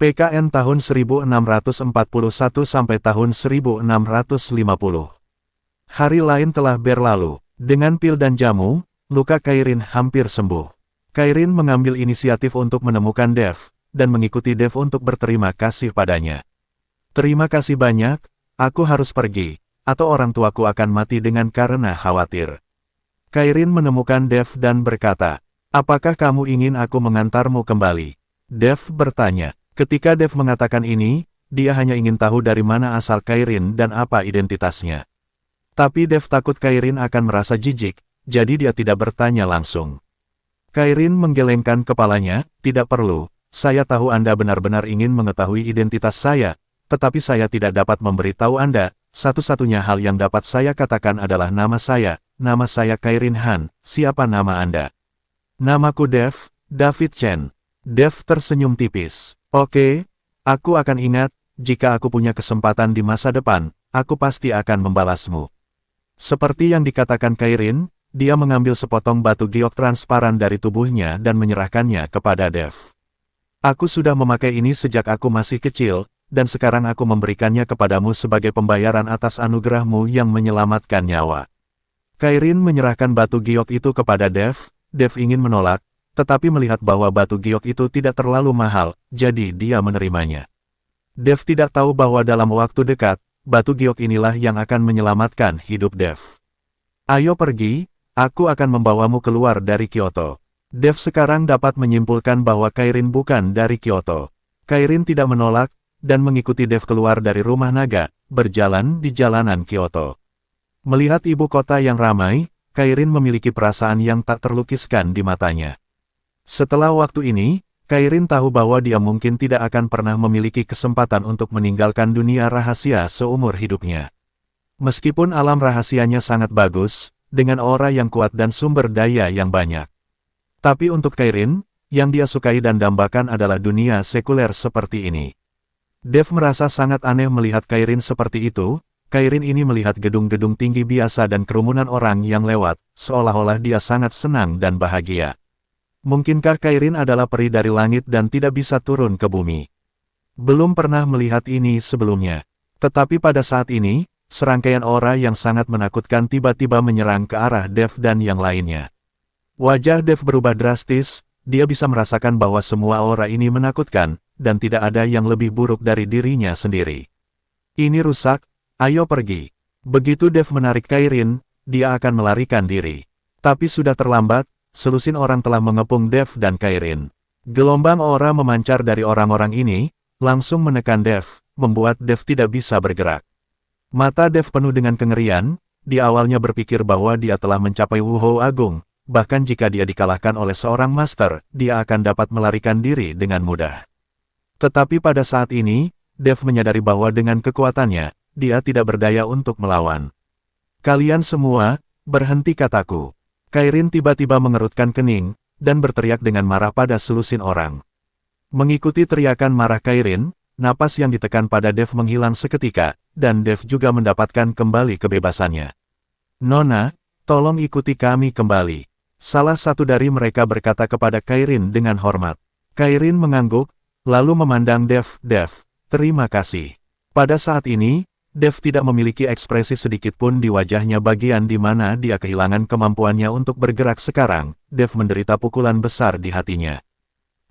PKN tahun 1641 sampai tahun 1650. Hari lain telah berlalu. Dengan pil dan jamu, luka Kairin hampir sembuh. Kairin mengambil inisiatif untuk menemukan Dev, dan mengikuti Dev untuk berterima kasih padanya. Terima kasih banyak, aku harus pergi, atau orang tuaku akan mati dengan karena khawatir. Kairin menemukan Dev dan berkata, apakah kamu ingin aku mengantarmu kembali? Dev bertanya. Ketika Dev mengatakan ini, dia hanya ingin tahu dari mana asal Kairin dan apa identitasnya. Tapi Dev takut Kairin akan merasa jijik, jadi dia tidak bertanya langsung. Kairin menggelengkan kepalanya, tidak perlu, saya tahu Anda benar-benar ingin mengetahui identitas saya, tetapi saya tidak dapat memberitahu Anda, satu-satunya hal yang dapat saya katakan adalah nama saya Kairin Han, siapa nama Anda? Namaku Dev, David Chen. Dev tersenyum tipis. Oke, aku akan ingat, jika aku punya kesempatan di masa depan, aku pasti akan membalasmu. Seperti yang dikatakan Kairin, dia mengambil sepotong batu giok transparan dari tubuhnya dan menyerahkannya kepada Dev. Aku sudah memakai ini sejak aku masih kecil, dan sekarang aku memberikannya kepadamu sebagai pembayaran atas anugerahmu yang menyelamatkan nyawa. Kairin menyerahkan batu giok itu kepada Dev. Dev ingin menolak, tetapi melihat bahwa batu giok itu tidak terlalu mahal, jadi dia menerimanya. Dev tidak tahu bahwa dalam waktu dekat, batu giok inilah yang akan menyelamatkan hidup Dev. Ayo pergi, aku akan membawamu keluar dari Kyoto. Dev sekarang dapat menyimpulkan bahwa Kairin bukan dari Kyoto. Kairin tidak menolak, dan mengikuti Dev keluar dari rumah naga, berjalan di jalanan Kyoto. Melihat ibu kota yang ramai, Kairin memiliki perasaan yang tak terlukiskan di matanya. Setelah waktu ini, Kairin tahu bahwa dia mungkin tidak akan pernah memiliki kesempatan untuk meninggalkan dunia rahasia seumur hidupnya. Meskipun alam rahasianya sangat bagus, dengan aura yang kuat dan sumber daya yang banyak. Tapi untuk Kairin, yang dia sukai dan dambakan adalah dunia sekuler seperti ini. Dev merasa sangat aneh melihat Kairin seperti itu. Kairin ini melihat gedung-gedung tinggi biasa dan kerumunan orang yang lewat, seolah-olah dia sangat senang dan bahagia. Mungkinkah Kairin adalah peri dari langit dan tidak bisa turun ke bumi? Belum pernah melihat ini sebelumnya. Tetapi pada saat ini, serangkaian aura yang sangat menakutkan tiba-tiba menyerang ke arah Dev dan yang lainnya. Wajah Dev berubah drastis, dia bisa merasakan bahwa semua aura ini menakutkan, dan tidak ada yang lebih buruk dari dirinya sendiri. Ini rusak, ayo pergi. Begitu Dev menarik Kairin, dia akan melarikan diri. Tapi sudah terlambat. Selusin orang telah mengepung Dev dan Kairin. Gelombang aura memancar dari orang-orang ini, langsung menekan Dev, membuat Dev tidak bisa bergerak. Mata Dev penuh dengan kengerian, dia awalnya berpikir bahwa dia telah mencapai Wuhou Agung, bahkan jika dia dikalahkan oleh seorang master, dia akan dapat melarikan diri dengan mudah. Tetapi pada saat ini, Dev menyadari bahwa dengan kekuatannya, dia tidak berdaya untuk melawan. Kalian semua, berhenti kataku. Kairin tiba-tiba mengerutkan kening, dan berteriak dengan marah pada selusin orang. Mengikuti teriakan marah Kairin, napas yang ditekan pada Dev menghilang seketika, dan Dev juga mendapatkan kembali kebebasannya. Nona, tolong ikuti kami kembali. Salah satu dari mereka berkata kepada Kairin dengan hormat. Kairin mengangguk, lalu memandang Dev. Dev, terima kasih. Pada saat ini, Dev tidak memiliki ekspresi sedikitpun di wajahnya bagian di mana dia kehilangan kemampuannya untuk bergerak sekarang. Dev menderita pukulan besar di hatinya.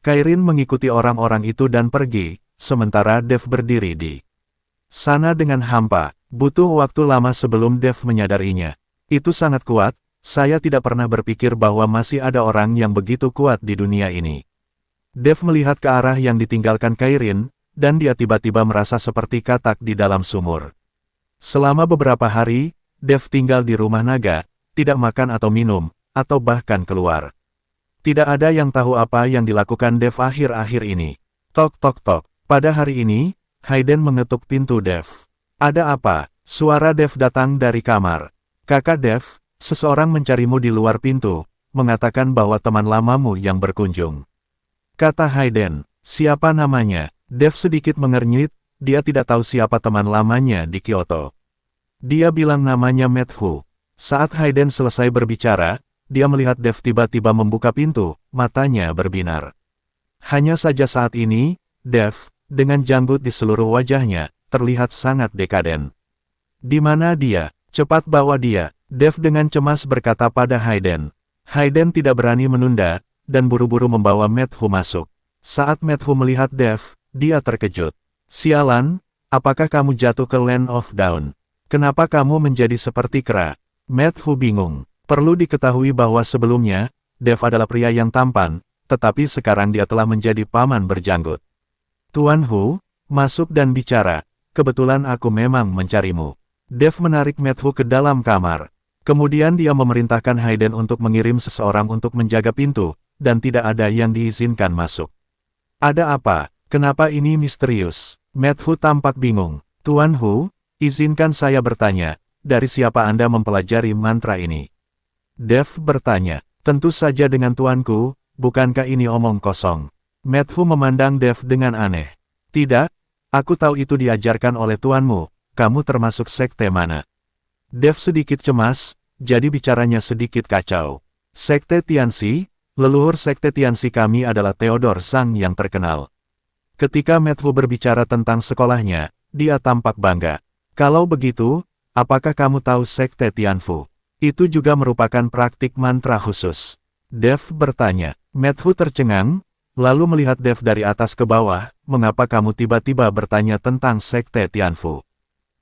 Kairin mengikuti orang-orang itu dan pergi, sementara Dev berdiri di sana dengan hampa. Butuh waktu lama sebelum Dev menyadarinya. Itu sangat kuat, saya tidak pernah berpikir bahwa masih ada orang yang begitu kuat di dunia ini. Dev melihat ke arah yang ditinggalkan Kairin, dan dia tiba-tiba merasa seperti katak di dalam sumur. Selama beberapa hari, Dev tinggal di rumah naga, tidak makan atau minum, atau bahkan keluar. Tidak ada yang tahu apa yang dilakukan Dev akhir-akhir ini. Tok tok tok. Pada hari ini, Hayden mengetuk pintu Dev. Ada apa? Suara Dev datang dari kamar. Kakak Dev, seseorang mencarimu di luar pintu, mengatakan bahwa teman lamamu yang berkunjung. Kata Hayden. Siapa namanya? Dev sedikit mengernyit, dia tidak tahu siapa teman lamanya di Kyoto. Dia bilang namanya Matt Hu. Saat Hayden selesai berbicara, dia melihat Dev tiba-tiba membuka pintu, matanya berbinar. Hanya saja saat ini, Dev dengan janggut di seluruh wajahnya, terlihat sangat dekaden. Di mana dia? Cepat bawa dia, Dev dengan cemas berkata pada Hayden. Hayden tidak berani menunda, dan buru-buru membawa Matthew masuk. Saat Matthew melihat Dev, dia terkejut. Sialan, apakah kamu jatuh ke Land of Dawn? Kenapa kamu menjadi seperti kera? Matthew bingung. Perlu diketahui bahwa sebelumnya, Dev adalah pria yang tampan, tetapi sekarang dia telah menjadi paman berjanggut. Tuan Hu, masuk dan bicara, kebetulan aku memang mencarimu. Dev menarik Matthew ke dalam kamar. Kemudian dia memerintahkan Hayden untuk mengirim seseorang untuk menjaga pintu, dan tidak ada yang diizinkan masuk. Ada apa? Kenapa ini misterius? Matthew tampak bingung. Tuan Hu, izinkan saya bertanya, dari siapa Anda mempelajari mantra ini? Dev bertanya, tentu saja dengan tuanku, bukankah ini omong kosong? Matthew memandang Dev dengan aneh. Tidak, aku tahu itu diajarkan oleh tuanmu, kamu termasuk sekte mana? Dev sedikit cemas, jadi bicaranya sedikit kacau. Sekte Tianxi, leluhur sekte Tianxi kami adalah Theodore Sang yang terkenal. Ketika Matthew berbicara tentang sekolahnya, dia tampak bangga. Kalau begitu, apakah kamu tahu sekte Tianfu? Itu juga merupakan praktik mantra khusus. Dev bertanya. Matthew tercengang, lalu melihat Dev dari atas ke bawah, mengapa kamu tiba-tiba bertanya tentang sekte Tianfu?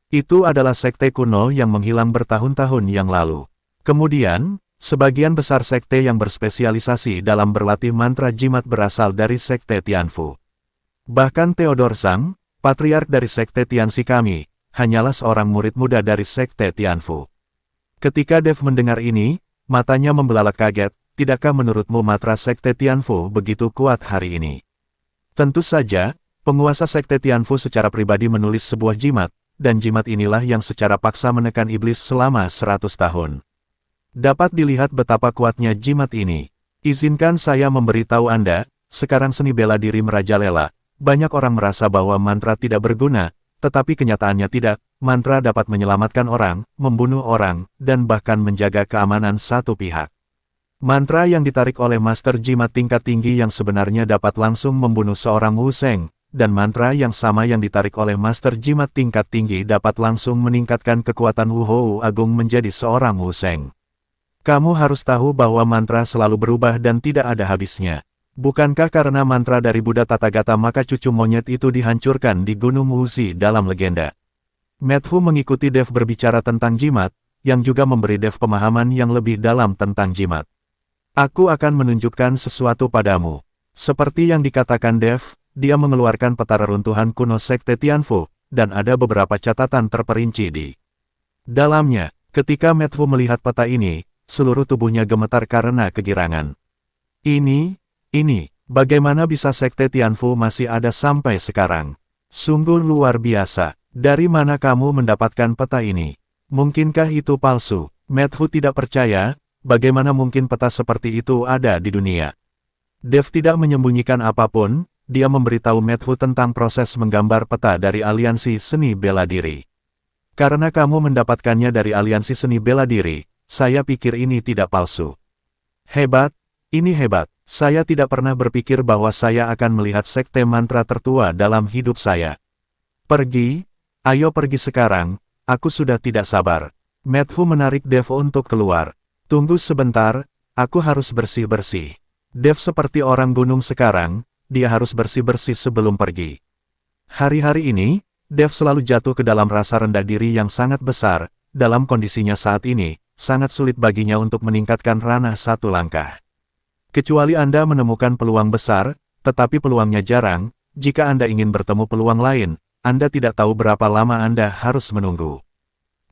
Itu adalah sekte kuno yang menghilang bertahun-tahun yang lalu. Kemudian, sebagian besar sekte yang berspesialisasi dalam berlatih mantra jimat berasal dari sekte Tianfu. Bahkan Theodore Sang, patriark dari sekte Tianxi kami, hanyalah seorang murid muda dari sekte Tianfu. Ketika Dev mendengar ini, matanya membelalak kaget, tidakkah menurutmu mantra sekte Tianfu begitu kuat hari ini? Tentu saja, penguasa sekte Tianfu secara pribadi menulis sebuah jimat, dan jimat inilah yang secara paksa menekan iblis selama 100 tahun. Dapat dilihat betapa kuatnya jimat ini. Izinkan saya memberitahu Anda, sekarang seni bela diri merajalela. Banyak orang merasa bahwa mantra tidak berguna, tetapi kenyataannya tidak. Mantra dapat menyelamatkan orang, membunuh orang, dan bahkan menjaga keamanan satu pihak. Mantra yang ditarik oleh master jimat tingkat tinggi yang sebenarnya dapat langsung membunuh seorang Wu Sheng, dan mantra yang sama yang ditarik oleh master jimat tingkat tinggi dapat langsung meningkatkan kekuatan Wu Hou Agung menjadi seorang Wu Sheng. Kamu harus tahu bahwa mantra selalu berubah dan tidak ada habisnya. Bukankah karena mantra dari Buddha Tathagata maka cucu monyet itu dihancurkan di Gunung Wuxi dalam legenda? Matthew mengikuti Dev berbicara tentang jimat, yang juga memberi Dev pemahaman yang lebih dalam tentang jimat. Aku akan menunjukkan sesuatu padamu. Seperti yang dikatakan Dev, dia mengeluarkan peta reruntuhan kuno sekte Tianfu, dan ada beberapa catatan terperinci di dalamnya. Ketika Matthew melihat peta ini, seluruh tubuhnya gemetar karena kegirangan. Ini, bagaimana bisa sekte Tianfu masih ada sampai sekarang? Sungguh luar biasa. Dari mana kamu mendapatkan peta ini? Mungkinkah itu palsu? Matthew tidak percaya, bagaimana mungkin peta seperti itu ada di dunia? Dev tidak menyembunyikan apapun, dia memberitahu Matthew tentang proses menggambar peta dari aliansi seni bela diri. Karena kamu mendapatkannya dari aliansi seni bela diri, saya pikir ini tidak palsu. Hebat, ini hebat. Saya tidak pernah berpikir bahwa saya akan melihat sekte mantra tertua dalam hidup saya. Pergi, ayo pergi sekarang, aku sudah tidak sabar. Matthew menarik Dev untuk keluar. Tunggu sebentar, aku harus bersih-bersih. Dev seperti orang gunung sekarang, dia harus bersih-bersih sebelum pergi. Hari-hari ini, Dev selalu jatuh ke dalam rasa rendah diri yang sangat besar. Dalam kondisinya saat ini, sangat sulit baginya untuk meningkatkan ranah satu langkah. Kecuali Anda menemukan peluang besar, tetapi peluangnya jarang. Jika Anda ingin bertemu peluang lain, Anda tidak tahu berapa lama Anda harus menunggu.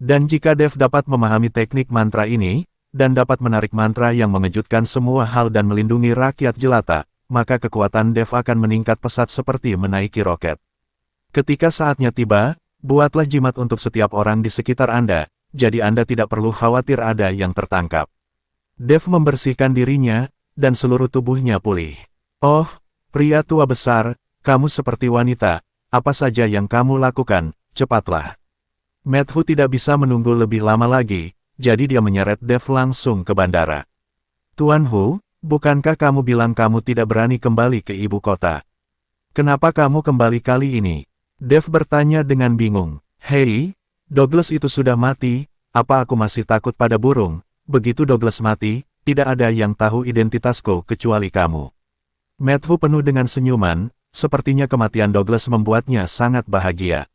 Dan jika Dev dapat memahami teknik mantra ini, dan dapat menarik mantra yang mengejutkan semua hal dan melindungi rakyat jelata, maka kekuatan Dev akan meningkat pesat seperti menaiki roket. Ketika saatnya tiba, buatlah jimat untuk setiap orang di sekitar Anda, jadi Anda tidak perlu khawatir ada yang tertangkap. Dev membersihkan dirinya, dan seluruh tubuhnya pulih. Oh, pria tua besar, kamu seperti wanita, apa saja yang kamu lakukan, cepatlah. Matthew tidak bisa menunggu lebih lama lagi, jadi dia menyeret Dev langsung ke bandara. Tuan Hu, bukankah kamu bilang kamu tidak berani kembali ke ibu kota? Kenapa kamu kembali kali ini? Dev bertanya dengan bingung. Hei, Douglas itu sudah mati, apa aku masih takut pada burung? Begitu Douglas mati, tidak ada yang tahu identitasku kecuali kamu. Matthew penuh dengan senyuman, sepertinya kematian Douglas membuatnya sangat bahagia.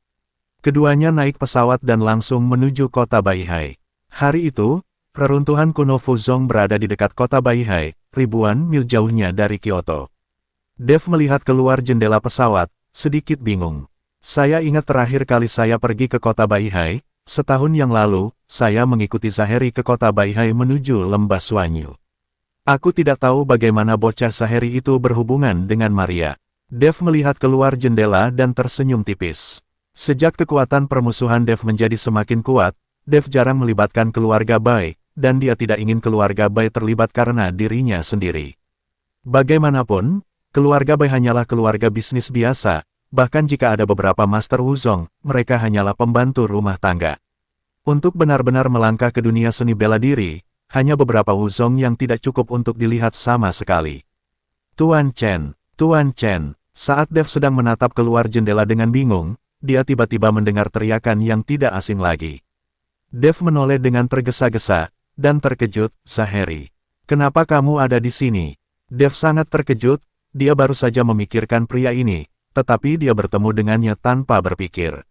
Keduanya naik pesawat dan langsung menuju kota Baihai. Hari itu, reruntuhan kuno Fuzhong berada di dekat kota Baihai, ribuan mil jauhnya dari Kyoto. Dev melihat keluar jendela pesawat, sedikit bingung. Saya ingat terakhir kali saya pergi ke kota Baihai, setahun yang lalu, saya mengikuti Zaheri ke kota Baihai menuju lembah Suanyu. Aku tidak tahu bagaimana bocah Zaheri itu berhubungan dengan Maria. Dev melihat keluar jendela dan tersenyum tipis. Sejak kekuatan permusuhan Dev menjadi semakin kuat, Dev jarang melibatkan keluarga Bai, dan dia tidak ingin keluarga Bai terlibat karena dirinya sendiri. Bagaimanapun, keluarga Bai hanyalah keluarga bisnis biasa, bahkan jika ada beberapa Master Wuzong, mereka hanyalah pembantu rumah tangga. Untuk benar-benar melangkah ke dunia seni bela diri, hanya beberapa Wuzong yang tidak cukup untuk dilihat sama sekali. Tuan Chen, saat Dev sedang menatap keluar jendela dengan bingung, dia tiba-tiba mendengar teriakan yang tidak asing lagi. Dev menoleh dengan tergesa-gesa, dan terkejut, Zaheri. Kenapa kamu ada di sini? Dev sangat terkejut, dia baru saja memikirkan pria ini, tetapi dia bertemu dengannya tanpa berpikir.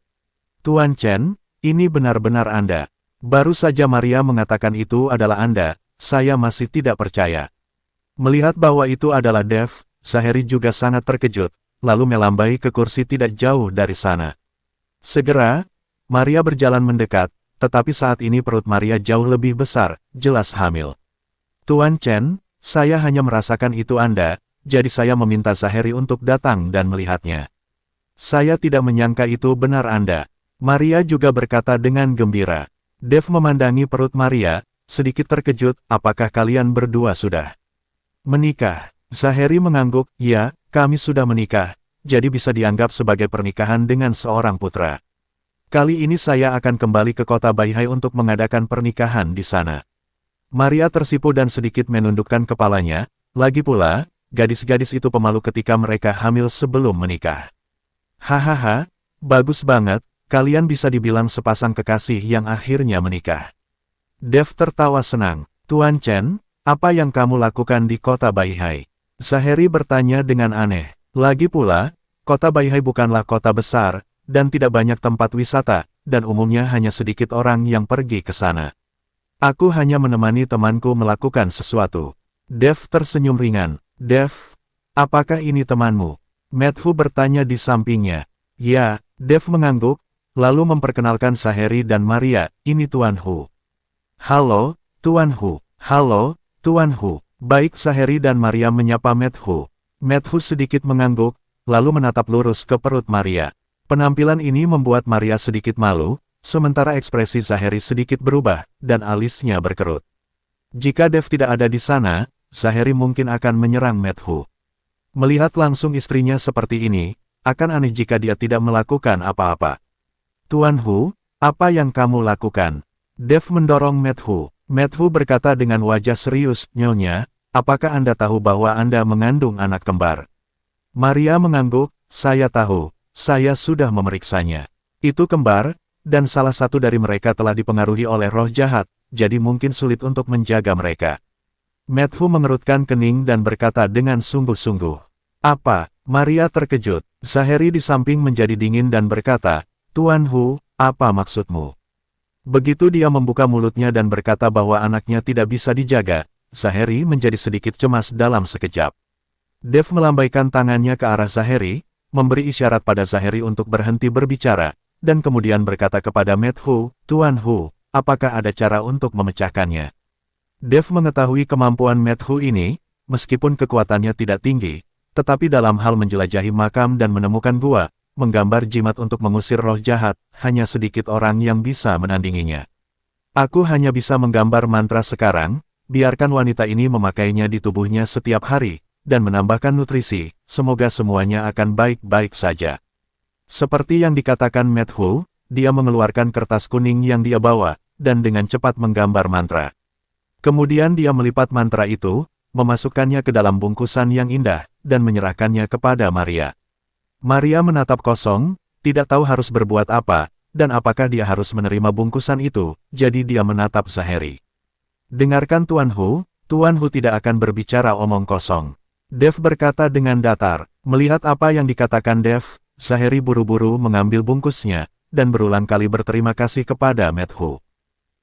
Tuan Chen, ini benar-benar Anda. Baru saja Maria mengatakan itu adalah Anda, saya masih tidak percaya. Melihat bahwa itu adalah Dev, Zaheri juga sangat terkejut, lalu melambai ke kursi tidak jauh dari sana. Segera, Maria berjalan mendekat, tetapi saat ini perut Maria jauh lebih besar, jelas hamil. Tuan Chen, saya hanya merasakan itu Anda, jadi saya meminta Zaheri untuk datang dan melihatnya. Saya tidak menyangka itu benar Anda. Maria juga berkata dengan gembira. Dev memandangi perut Maria, sedikit terkejut, apakah kalian berdua sudah menikah? Zaheri mengangguk, ya, kami sudah menikah, jadi bisa dianggap sebagai pernikahan dengan seorang putra. Kali ini saya akan kembali ke kota Baihai untuk mengadakan pernikahan di sana. Maria tersipu dan sedikit menundukkan kepalanya, lagi pula, gadis-gadis itu pemalu ketika mereka hamil sebelum menikah. Hahaha, bagus banget, kalian bisa dibilang sepasang kekasih yang akhirnya menikah. Dev tertawa senang. Tuan Chen, apa yang kamu lakukan di kota Baihai? Zaheri bertanya dengan aneh. Lagi pula, kota Baihai bukanlah kota besar, dan tidak banyak tempat wisata, dan umumnya hanya sedikit orang yang pergi ke sana. Aku hanya menemani temanku melakukan sesuatu. Dev tersenyum ringan. Dev, apakah ini temanmu? Matthew bertanya di sampingnya. Ya, Dev mengangguk, lalu memperkenalkan Zaheri dan Maria, ini Tuan Hu. Halo, Tuan Hu. Halo, Tuan Hu. Baik Zaheri dan Maria menyapa Matthew. Matthew sedikit mengangguk, lalu menatap lurus ke perut Maria. Penampilan ini membuat Maria sedikit malu, sementara ekspresi Zaheri sedikit berubah, dan alisnya berkerut. Jika Dev tidak ada di sana, Zaheri mungkin akan menyerang Matthew. Melihat langsung istrinya seperti ini, akan aneh jika dia tidak melakukan apa-apa. Tuan Hu, apa yang kamu lakukan? Dev mendorong Matthew. Matthew berkata dengan wajah serius, Nyonya, apakah Anda tahu bahwa Anda mengandung anak kembar? Maria mengangguk, saya tahu, saya sudah memeriksanya. Itu kembar, dan salah satu dari mereka telah dipengaruhi oleh roh jahat, jadi mungkin sulit untuk menjaga mereka. Matthew mengerutkan kening dan berkata dengan sungguh-sungguh. Apa? Maria terkejut. Zaheri di samping menjadi dingin dan berkata, Tuan Hu, apa maksudmu? Begitu dia membuka mulutnya dan berkata bahwa anaknya tidak bisa dijaga, Zaheri menjadi sedikit cemas dalam sekejap. Dev melambaikan tangannya ke arah Zaheri, memberi isyarat pada Zaheri untuk berhenti berbicara, dan kemudian berkata kepada Matthew, Tuan Hu, apakah ada cara untuk memecahkannya? Dev mengetahui kemampuan Matthew ini, meskipun kekuatannya tidak tinggi, tetapi dalam hal menjelajahi makam dan menemukan gua, menggambar jimat untuk mengusir roh jahat, hanya sedikit orang yang bisa menandinginya. Aku hanya bisa menggambar mantra sekarang, biarkan wanita ini memakainya di tubuhnya setiap hari, dan menambahkan nutrisi, semoga semuanya akan baik-baik saja. Seperti yang dikatakan Matthew, dia mengeluarkan kertas kuning yang dia bawa, dan dengan cepat menggambar mantra. Kemudian dia melipat mantra itu, memasukkannya ke dalam bungkusan yang indah, dan menyerahkannya kepada Maria. Maria menatap kosong, tidak tahu harus berbuat apa, dan apakah dia harus menerima bungkusan itu, jadi dia menatap Zaheri. Dengarkan Tuan Hu tidak akan berbicara omong kosong. Dev berkata dengan datar. Melihat apa yang dikatakan Dev, Zaheri buru-buru mengambil bungkusnya, dan berulang kali berterima kasih kepada Methu.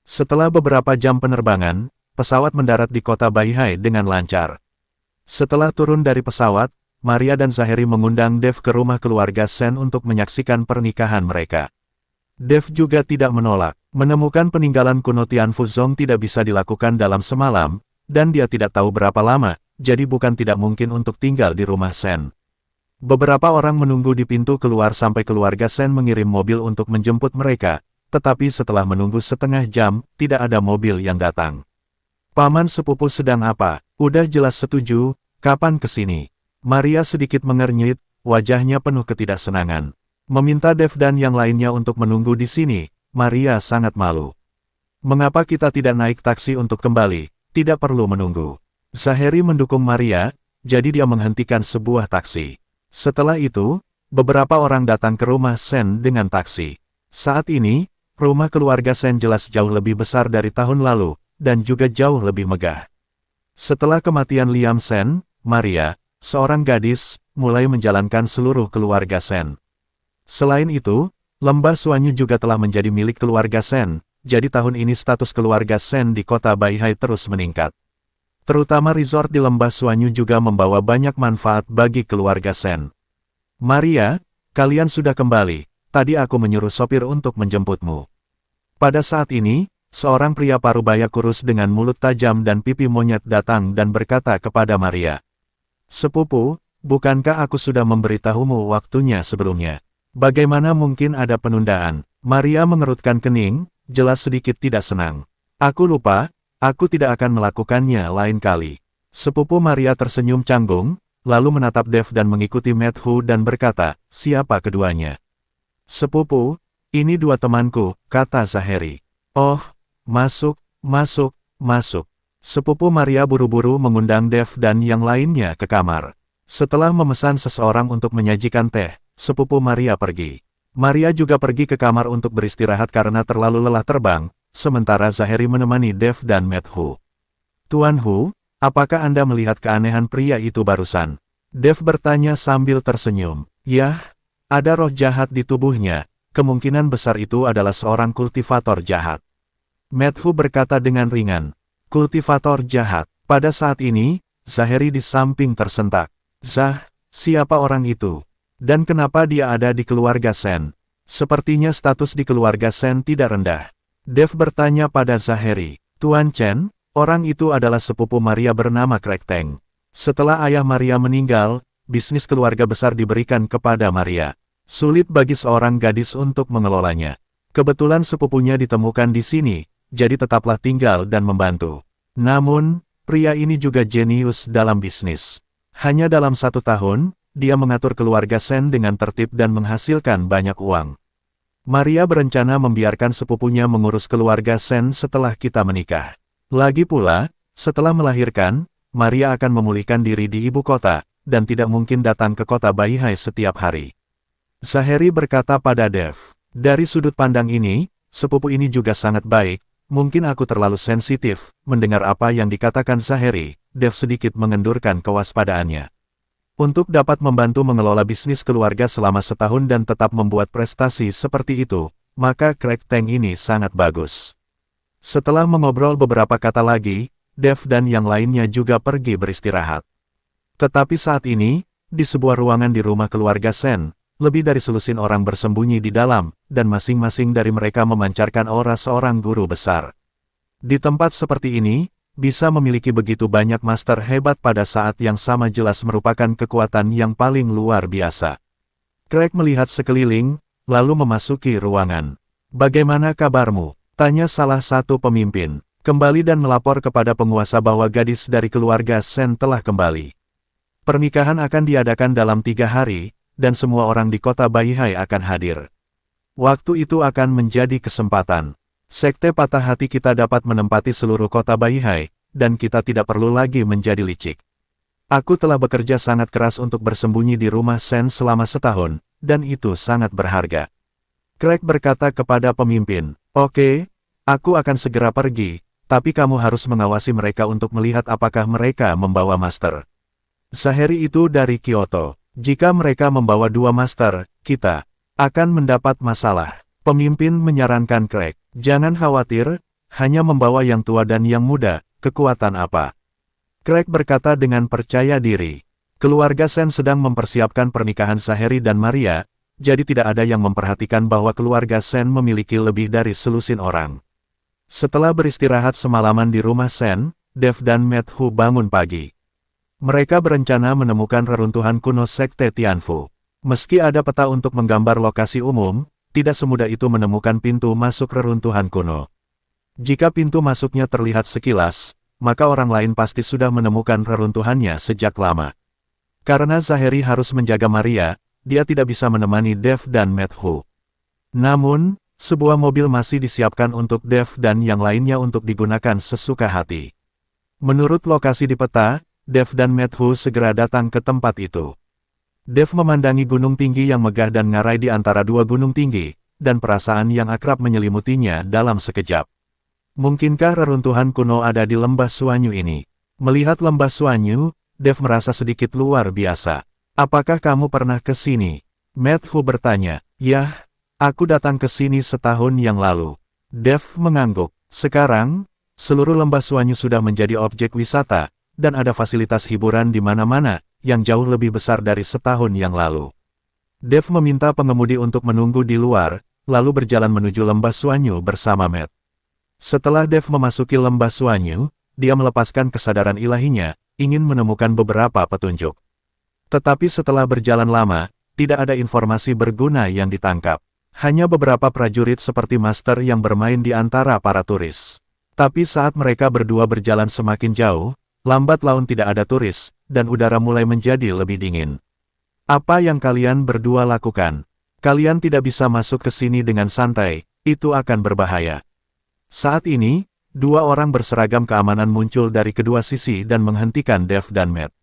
Setelah beberapa jam penerbangan, pesawat mendarat di kota Baihai dengan lancar. Setelah turun dari pesawat, Maria dan Zaheri mengundang Dev ke rumah keluarga Sen untuk menyaksikan pernikahan mereka. Dev juga tidak menolak. Menemukan peninggalan kuno Tianfuzong tidak bisa dilakukan dalam semalam, dan dia tidak tahu berapa lama, jadi bukan tidak mungkin untuk tinggal di rumah Sen. Beberapa orang menunggu di pintu keluar sampai keluarga Sen mengirim mobil untuk menjemput mereka, tetapi setelah menunggu setengah jam, tidak ada mobil yang datang. Paman sepupu sedang apa? Udah jelas setuju, kapan kesini? Maria sedikit mengernyit, wajahnya penuh ketidaksenangan. Meminta Dev dan yang lainnya untuk menunggu di sini, Maria sangat malu. Mengapa kita tidak naik taksi untuk kembali? Tidak perlu menunggu. Zaheri mendukung Maria, jadi dia menghentikan sebuah taksi. Setelah itu, beberapa orang datang ke rumah Sen dengan taksi. Saat ini, rumah keluarga Sen jelas jauh lebih besar dari tahun lalu, dan juga jauh lebih megah. Setelah kematian Liam Sen, Maria, seorang gadis, mulai menjalankan seluruh keluarga Sen. Selain itu, Lembah Suanyu juga telah menjadi milik keluarga Sen, jadi tahun ini status keluarga Sen di kota Baihai terus meningkat. Terutama resort di Lembah Suanyu juga membawa banyak manfaat bagi keluarga Sen. Maria, kalian sudah kembali, tadi aku menyuruh sopir untuk menjemputmu. Pada saat ini, seorang pria parubaya kurus dengan mulut tajam dan pipi monyet datang dan berkata kepada Maria. Sepupu, bukankah aku sudah memberitahumu waktunya sebelumnya? Bagaimana mungkin ada penundaan? Maria mengerutkan kening, jelas sedikit tidak senang. Aku lupa, aku tidak akan melakukannya lain kali. Sepupu Maria tersenyum canggung, lalu menatap Dev dan mengikuti Methu dan berkata, siapa keduanya? Sepupu, ini dua temanku, kata Zaheri. Oh, masuk, masuk, masuk. Sepupu Maria buru-buru mengundang Dev dan yang lainnya ke kamar. Setelah memesan seseorang untuk menyajikan teh, sepupu Maria pergi. Maria juga pergi ke kamar untuk beristirahat karena terlalu lelah terbang, sementara Zaheri menemani Dev dan Methu. Tuan Hu, apakah Anda melihat keanehan pria itu barusan? Dev bertanya sambil tersenyum. Yah, ada roh jahat di tubuhnya, kemungkinan besar itu adalah seorang kultivator jahat. Methu berkata dengan ringan. Kultivator jahat. Pada saat ini, Zaheri di samping tersentak. Siapa orang itu? Dan kenapa dia ada di keluarga Sen? Sepertinya status di keluarga Sen tidak rendah. Dev bertanya pada Zaheri. Tuan Chen, orang itu adalah sepupu Maria bernama Craig Teng. Setelah ayah Maria meninggal, bisnis keluarga besar diberikan kepada Maria. Sulit bagi seorang gadis untuk mengelolanya. Kebetulan sepupunya ditemukan di sini, jadi tetaplah tinggal dan membantu. Namun, pria ini juga jenius dalam bisnis. Hanya dalam 1 tahun, dia mengatur keluarga Sen dengan tertib dan menghasilkan banyak uang. Maria berencana membiarkan sepupunya mengurus keluarga Sen setelah kita menikah. Lagi pula, setelah melahirkan, Maria akan memulihkan diri di ibu kota, dan tidak mungkin datang ke kota Baihai setiap hari. Zaheri berkata pada Dev, dari sudut pandang ini, sepupu ini juga sangat baik, mungkin aku terlalu sensitif, mendengar apa yang dikatakan Zaheri, Dev sedikit mengendurkan kewaspadaannya. Untuk dapat membantu mengelola bisnis keluarga selama setahun dan tetap membuat prestasi seperti itu, maka Craig Teng ini sangat bagus. Setelah mengobrol beberapa kata lagi, Dev dan yang lainnya juga pergi beristirahat. Tetapi saat ini, di sebuah ruangan di rumah keluarga Sen, lebih dari selusin orang bersembunyi di dalam, dan masing-masing dari mereka memancarkan aura seorang guru besar. Di tempat seperti ini, bisa memiliki begitu banyak master hebat pada saat yang sama jelas merupakan kekuatan yang paling luar biasa. Craig melihat sekeliling, lalu memasuki ruangan. Bagaimana kabarmu? Tanya salah satu pemimpin. Kembali dan melapor kepada penguasa bahwa gadis dari keluarga Sen telah kembali. Pernikahan akan diadakan dalam 3 hari, dan semua orang di kota Baihai akan hadir. Waktu itu akan menjadi kesempatan. Sekte patah hati kita dapat menempati seluruh kota Baihai, dan kita tidak perlu lagi menjadi licik. Aku telah bekerja sangat keras untuk bersembunyi di rumah Sen selama setahun, dan itu sangat berharga. Craig berkata kepada pemimpin, "Oke, aku akan segera pergi, tapi kamu harus mengawasi mereka untuk melihat apakah mereka membawa master." Saheri itu dari Kyoto. Jika mereka membawa 2 master, kita akan mendapat masalah. Pemimpin menyarankan Craig, "Jangan khawatir, hanya membawa yang tua dan yang muda, kekuatan apa?" Craig berkata dengan percaya diri. Keluarga Sen sedang mempersiapkan pernikahan Saheri dan Maria, jadi tidak ada yang memperhatikan bahwa keluarga Sen memiliki lebih dari selusin orang. Setelah beristirahat semalaman di rumah Sen, Dev dan Matthew bangun pagi. Mereka berencana menemukan reruntuhan kuno Sekte Tianfu. Meski ada peta untuk menggambar lokasi umum, tidak semudah itu menemukan pintu masuk reruntuhan kuno. Jika pintu masuknya terlihat sekilas, maka orang lain pasti sudah menemukan reruntuhannya sejak lama. Karena Saheri harus menjaga Maria, dia tidak bisa menemani Dev dan Matthew. Namun, sebuah mobil masih disiapkan untuk Dev dan yang lainnya untuk digunakan sesuka hati. Menurut lokasi di peta, Dev dan Matthew segera datang ke tempat itu. Dev memandangi gunung tinggi yang megah dan ngarai di antara 2 gunung tinggi, dan perasaan yang akrab menyelimutinya dalam sekejap. Mungkinkah reruntuhan kuno ada di lembah Suanyu ini? Melihat lembah Suanyu, Dev merasa sedikit luar biasa. "Apakah kamu pernah ke sini?" Matthew bertanya. "Yah, aku datang ke sini setahun yang lalu." Dev mengangguk. Sekarang, seluruh lembah Suanyu sudah menjadi objek wisata, dan ada fasilitas hiburan di mana-mana, yang jauh lebih besar dari setahun yang lalu. Dev meminta pengemudi untuk menunggu di luar, lalu berjalan menuju lembah Suanyu bersama Matt. Setelah Dev memasuki lembah Suanyu, dia melepaskan kesadaran ilahinya, ingin menemukan beberapa petunjuk. Tetapi setelah berjalan lama, tidak ada informasi berguna yang ditangkap. Hanya beberapa prajurit seperti master yang bermain di antara para turis. Tapi saat mereka berdua berjalan semakin jauh, lambat laun tidak ada turis, dan udara mulai menjadi lebih dingin. "Apa yang kalian berdua lakukan? Kalian tidak bisa masuk ke sini dengan santai, itu akan berbahaya." Saat ini, 2 orang berseragam keamanan muncul dari kedua sisi dan menghentikan Dev dan Matt.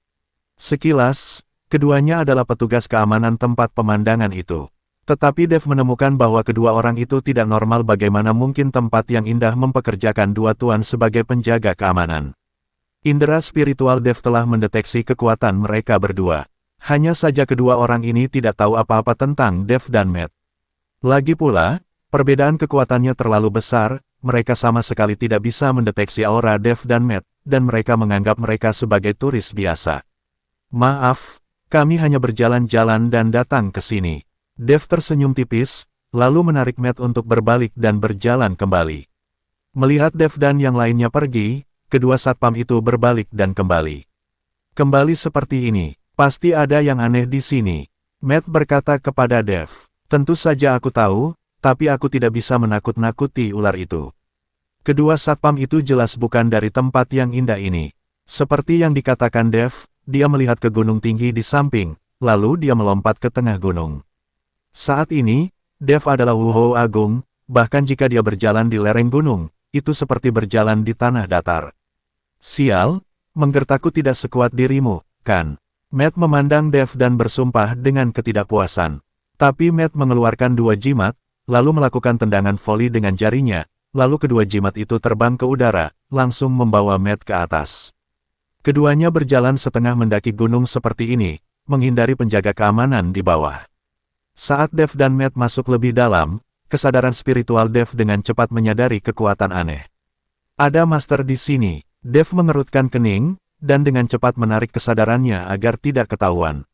Sekilas, keduanya adalah petugas keamanan tempat pemandangan itu. Tetapi Dev menemukan bahwa kedua orang itu tidak normal. Bagaimana mungkin tempat yang indah mempekerjakan 2 tuan sebagai penjaga keamanan. Indera spiritual Dev telah mendeteksi kekuatan mereka berdua. Hanya saja kedua orang ini tidak tahu apa-apa tentang Dev dan Matt. Lagi pula, perbedaan kekuatannya terlalu besar. Mereka sama sekali tidak bisa mendeteksi aura Dev dan Matt, dan mereka menganggap mereka sebagai turis biasa. "Maaf, kami hanya berjalan-jalan dan datang ke sini." Dev tersenyum tipis, lalu menarik Matt untuk berbalik dan berjalan kembali. Melihat Dev dan yang lainnya pergi, kedua satpam itu berbalik dan kembali. "Kembali seperti ini, pasti ada yang aneh di sini," Matt berkata kepada Dev. "Tentu saja aku tahu, tapi aku tidak bisa menakut-nakuti ular itu." Kedua satpam itu jelas bukan dari tempat yang indah ini. Seperti yang dikatakan Dev, dia melihat ke gunung tinggi di samping, lalu dia melompat ke tengah gunung. Saat ini, Dev adalah Wuhou Agung, bahkan jika dia berjalan di lereng gunung, itu seperti berjalan di tanah datar. "Sial, menggertakku tidak sekuat dirimu, kan?" Matt memandang Dev dan bersumpah dengan ketidakpuasan. Tapi Matt mengeluarkan 2 jimat, lalu melakukan tendangan voli dengan jarinya, lalu kedua jimat itu terbang ke udara, langsung membawa Matt ke atas. Keduanya berjalan setengah mendaki gunung seperti ini, menghindari penjaga keamanan di bawah. Saat Dev dan Matt masuk lebih dalam, kesadaran spiritual Dev dengan cepat menyadari kekuatan aneh. "Ada master di sini." Dev mengerutkan kening, dan dengan cepat menarik kesadarannya agar tidak ketahuan.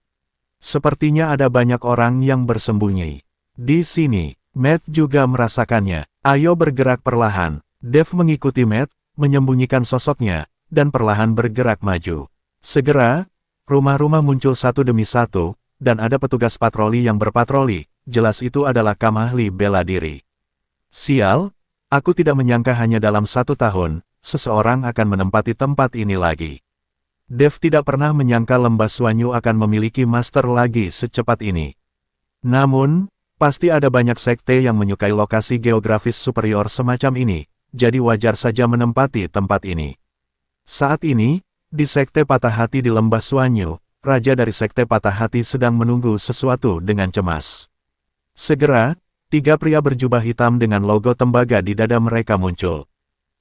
Sepertinya ada banyak orang yang bersembunyi di sini. Matt juga merasakannya. "Ayo bergerak perlahan." Dev mengikuti Matt, menyembunyikan sosoknya, dan perlahan bergerak maju. Segera, rumah-rumah muncul satu demi satu, dan ada petugas patroli yang berpatroli. Jelas itu adalah kam ahli bela diri. "Sial, aku tidak menyangka hanya dalam 1 tahun, seseorang akan menempati tempat ini lagi." Dev tidak pernah menyangka lembah Suanyu akan memiliki master lagi secepat ini. Namun, pasti ada banyak sekte yang menyukai lokasi geografis superior semacam ini, jadi wajar saja menempati tempat ini. Saat ini, Di Sekte Patah Hati di Lembah Suanyu, Raja dari Sekte Patah Hati sedang menunggu sesuatu dengan cemas. Segera, 3 pria berjubah hitam dengan logo tembaga di dada mereka muncul.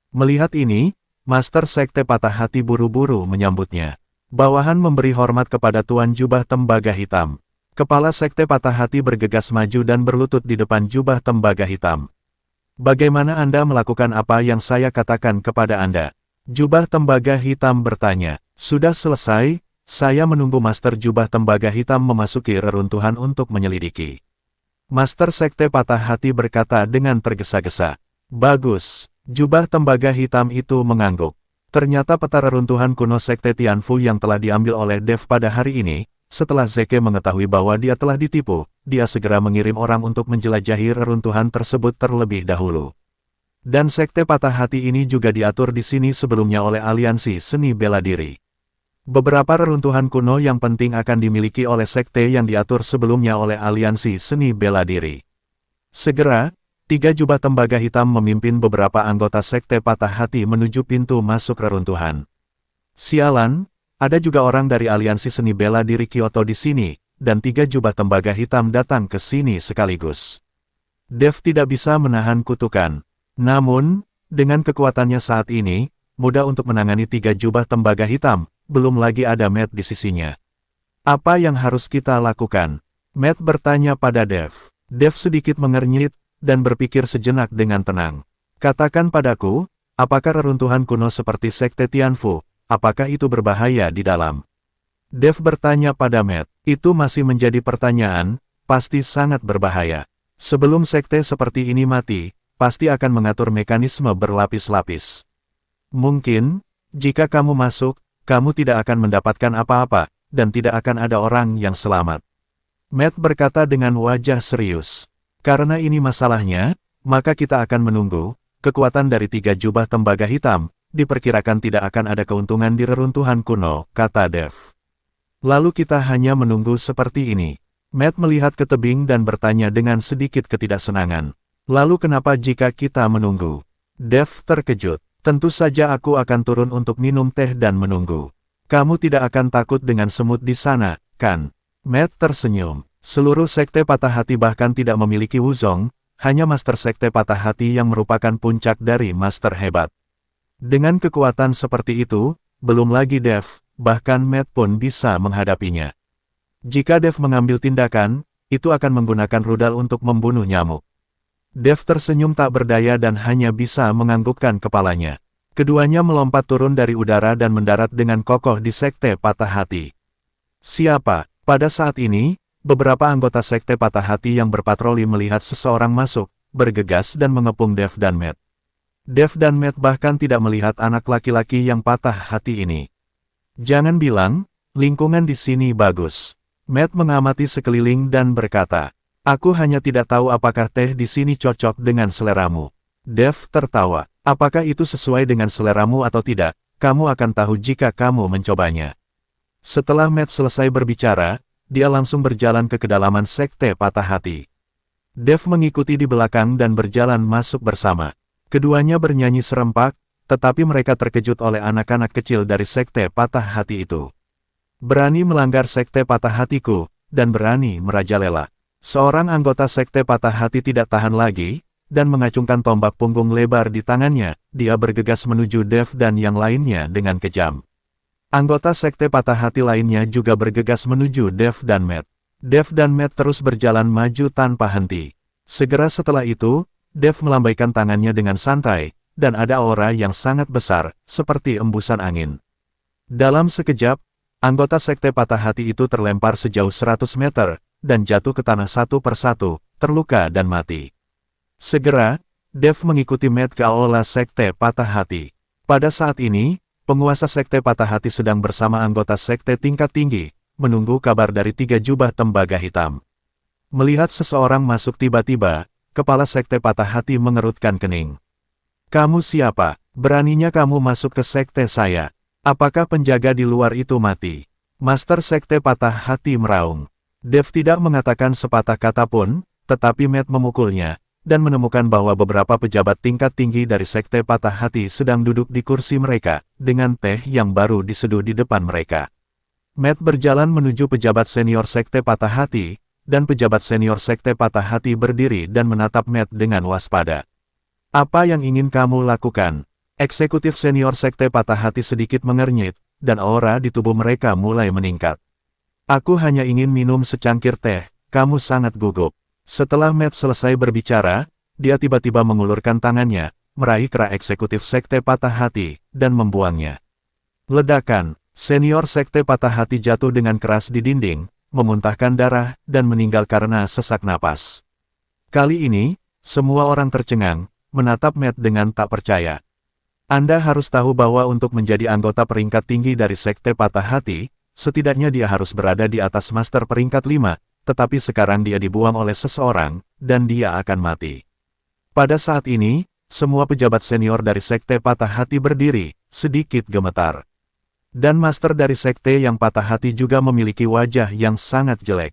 Melihat ini, Master Sekte Patah Hati buru-buru menyambutnya. Bawahan memberi hormat kepada Tuan Jubah Tembaga Hitam. Kepala Sekte Patah Hati bergegas maju dan berlutut di depan Jubah Tembaga Hitam. Bagaimana Anda melakukan apa yang saya katakan kepada Anda? Jubah Tembaga Hitam bertanya. Sudah selesai, saya menunggu Master Jubah Tembaga Hitam memasuki reruntuhan untuk menyelidiki. Master Sekte Patah Hati berkata dengan tergesa-gesa. Bagus, Jubah Tembaga Hitam itu mengangguk. Ternyata peta reruntuhan kuno Sekte Tianfu yang telah diambil oleh Dev pada hari ini. Setelah Zeke mengetahui bahwa dia telah ditipu, dia segera mengirim orang untuk menjelajahi reruntuhan tersebut terlebih dahulu. Dan Sekte Patah Hati ini juga diatur di sini sebelumnya oleh Aliansi Seni Bela Diri. Beberapa reruntuhan kuno yang penting akan dimiliki oleh Sekte yang diatur sebelumnya oleh Aliansi Seni Bela Diri. Segera, 3 jubah tembaga hitam memimpin beberapa anggota Sekte Patah Hati menuju pintu masuk reruntuhan. Sialan! Ada juga orang dari Aliansi Seni Bela Diri Kyoto di sini, dan 3 jubah tembaga hitam datang ke sini sekaligus. Dev tidak bisa menahan kutukan. Namun, dengan kekuatannya saat ini, mudah untuk menangani 3 jubah tembaga hitam, belum lagi ada Matt di sisinya. Apa yang harus kita lakukan? Matt bertanya pada Dev. Dev sedikit mengernyit, dan berpikir sejenak dengan tenang. Katakan padaku, apakah reruntuhan kuno seperti Sekte Tianfu? Apakah itu berbahaya di dalam? Dev bertanya pada Matt. Itu masih menjadi pertanyaan, pasti sangat berbahaya. Sebelum sekte seperti ini mati, pasti akan mengatur mekanisme berlapis-lapis. Mungkin, jika kamu masuk, kamu tidak akan mendapatkan apa-apa, dan tidak akan ada orang yang selamat. Matt berkata dengan wajah serius. Karena ini masalahnya, maka kita akan menunggu. Kekuatan dari 3 jubah tembaga hitam, diperkirakan tidak akan ada keuntungan di reruntuhan kuno, kata Dev. Lalu kita hanya menunggu seperti ini. Matt melihat ke tebing dan bertanya dengan sedikit ketidaksenangan. Lalu kenapa jika kita menunggu? Dev terkejut. Tentu saja aku akan turun untuk minum teh dan menunggu. Kamu tidak akan takut dengan semut di sana, kan? Matt tersenyum. Seluruh Sekte Patah Hati bahkan tidak memiliki Wuzong, hanya Master Sekte Patah Hati yang merupakan puncak dari Master hebat. Dengan kekuatan seperti itu, belum lagi Dev, bahkan Matt pun bisa menghadapinya. Jika Dev mengambil tindakan, itu akan menggunakan rudal untuk membunuh nyamuk. Dev tersenyum tak berdaya dan hanya bisa menganggukkan kepalanya. Keduanya melompat turun dari udara dan mendarat dengan kokoh di Sekte Patah Hati. Siapa? Pada saat ini, beberapa anggota Sekte Patah Hati yang berpatroli melihat seseorang masuk, bergegas dan mengepung Dev dan Matt. Dev dan Matt bahkan tidak melihat anak laki-laki yang patah hati ini. Jangan bilang, lingkungan di sini bagus. Matt mengamati sekeliling dan berkata, aku hanya tidak tahu apakah teh di sini cocok dengan seleramu. Dev tertawa, apakah itu sesuai dengan seleramu atau tidak, kamu akan tahu jika kamu mencobanya. Setelah Matt selesai berbicara, dia langsung berjalan ke kedalaman Sekte Patah Hati. Dev mengikuti di belakang dan berjalan masuk bersama. Keduanya bernyanyi serempak, tetapi mereka terkejut oleh anak-anak kecil dari Sekte Patah Hati itu. Berani melanggar Sekte Patah Hatiku, dan berani merajalela. Seorang anggota Sekte Patah Hati tidak tahan lagi, dan mengacungkan tombak punggung lebar di tangannya, dia bergegas menuju Dev dan yang lainnya dengan kejam. Anggota Sekte Patah Hati lainnya juga bergegas menuju Dev dan Matt. Dev dan Matt terus berjalan maju tanpa henti. Segera setelah itu, Dev melambaikan tangannya dengan santai, dan ada aura yang sangat besar, seperti embusan angin. Dalam sekejap, anggota Sekte Patah Hati itu terlempar sejauh 100 meter, dan jatuh ke tanah satu persatu, terluka dan mati. Segera, Dev mengikuti Matt ke aula Sekte Patah Hati. Pada saat ini, penguasa Sekte Patah Hati sedang bersama anggota Sekte tingkat tinggi, menunggu kabar dari 3 jubah tembaga hitam. Melihat seseorang masuk tiba-tiba, kepala Sekte Patah Hati mengerutkan kening. Kamu siapa? Beraninya kamu masuk ke sekte saya? Apakah penjaga di luar itu mati? Master Sekte Patah Hati meraung. Dev tidak mengatakan sepatah kata pun, tetapi Matt memukulnya, dan menemukan bahwa beberapa pejabat tingkat tinggi dari Sekte Patah Hati sedang duduk di kursi mereka, dengan teh yang baru diseduh di depan mereka. Matt berjalan menuju pejabat senior Sekte Patah Hati, dan pejabat senior Sekte Patah Hati berdiri dan menatap Matt dengan waspada. "Apa yang ingin kamu lakukan?" Eksekutif senior Sekte Patah Hati sedikit mengernyit, dan aura di tubuh mereka mulai meningkat. "Aku hanya ingin minum secangkir teh, kamu sangat gugup." Setelah Matt selesai berbicara, dia tiba-tiba mengulurkan tangannya, meraih kera eksekutif Sekte Patah Hati, dan membuangnya. Ledakan, senior Sekte Patah Hati jatuh dengan keras di dinding, memuntahkan darah, dan meninggal karena sesak napas. Kali ini, semua orang tercengang, menatap Matt dengan tak percaya. Anda harus tahu bahwa untuk menjadi anggota peringkat tinggi dari Sekte Patah Hati, setidaknya dia harus berada di atas master peringkat 5, tetapi sekarang dia dibuang oleh seseorang, dan dia akan mati. Pada saat ini, semua pejabat senior dari Sekte Patah Hati berdiri, sedikit gemetar. Dan master dari Sekte yang Patah Hati juga memiliki wajah yang sangat jelek.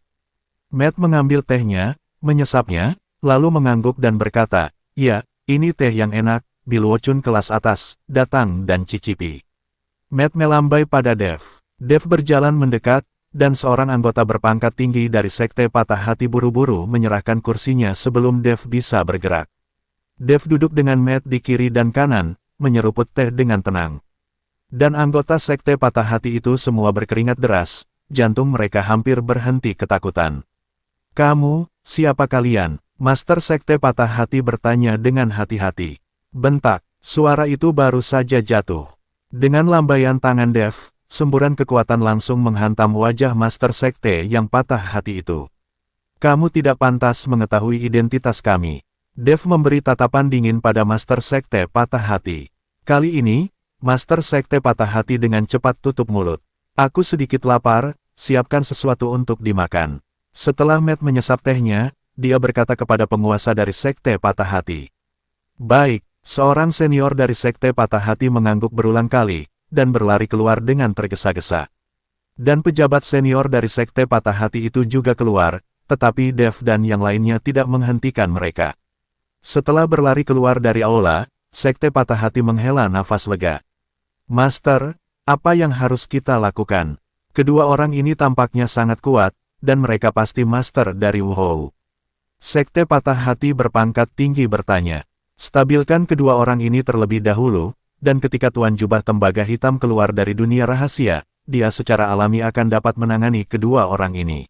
Matt mengambil tehnya, menyesapnya, lalu mengangguk dan berkata, "Ya, ini teh yang enak, Bilwocun kelas atas, datang dan cicipi." Matt melambai pada Dev. Dev berjalan mendekat, dan seorang anggota berpangkat tinggi dari Sekte Patah Hati buru-buru menyerahkan kursinya sebelum Dev bisa bergerak. Dev duduk dengan Matt di kiri dan kanan, menyeruput teh dengan tenang. Dan anggota Sekte Patah Hati itu semua berkeringat deras, jantung mereka hampir berhenti ketakutan. "Kamu, siapa kalian?" Master Sekte Patah Hati bertanya dengan hati-hati. Bentak, suara itu baru saja jatuh. Dengan lambaian tangan Dev, semburan kekuatan langsung menghantam wajah Master Sekte yang Patah Hati itu. "Kamu tidak pantas mengetahui identitas kami." Dev memberi tatapan dingin pada Master Sekte Patah Hati. Kali ini, Master Sekte Patah Hati dengan cepat tutup mulut. "Aku sedikit lapar, siapkan sesuatu untuk dimakan." Setelah Matt menyesap tehnya, dia berkata kepada penguasa dari Sekte Patah Hati. "Baik." Seorang senior dari Sekte Patah Hati mengangguk berulang kali, dan berlari keluar dengan tergesa-gesa. Dan pejabat senior dari Sekte Patah Hati itu juga keluar, tetapi Dev dan yang lainnya tidak menghentikan mereka. Setelah berlari keluar dari aula, Sekte Patah Hati menghela nafas lega. "Master, apa yang harus kita lakukan?" Kedua orang ini tampaknya sangat kuat, dan mereka pasti master dari Wuhou. Sekte Patah Hati berpangkat tinggi bertanya. "Stabilkan kedua orang ini terlebih dahulu, dan ketika Tuan Jubah Tembaga Hitam keluar dari dunia rahasia, dia secara alami akan dapat menangani kedua orang ini."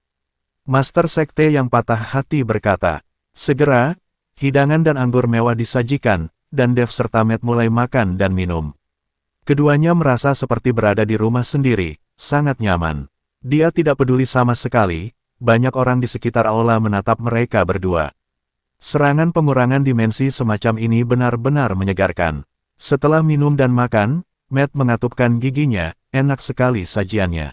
Master Sekte yang Patah Hati berkata. Segera, hidangan dan anggur mewah disajikan, dan Dev serta Matt mulai makan dan minum. Keduanya merasa seperti berada di rumah sendiri, sangat nyaman. Dia tidak peduli sama sekali, banyak orang di sekitar aula menatap mereka berdua. Serangan pengurangan dimensi semacam ini benar-benar menyegarkan. Setelah minum dan makan, Matt mengatupkan giginya, enak sekali sajiannya.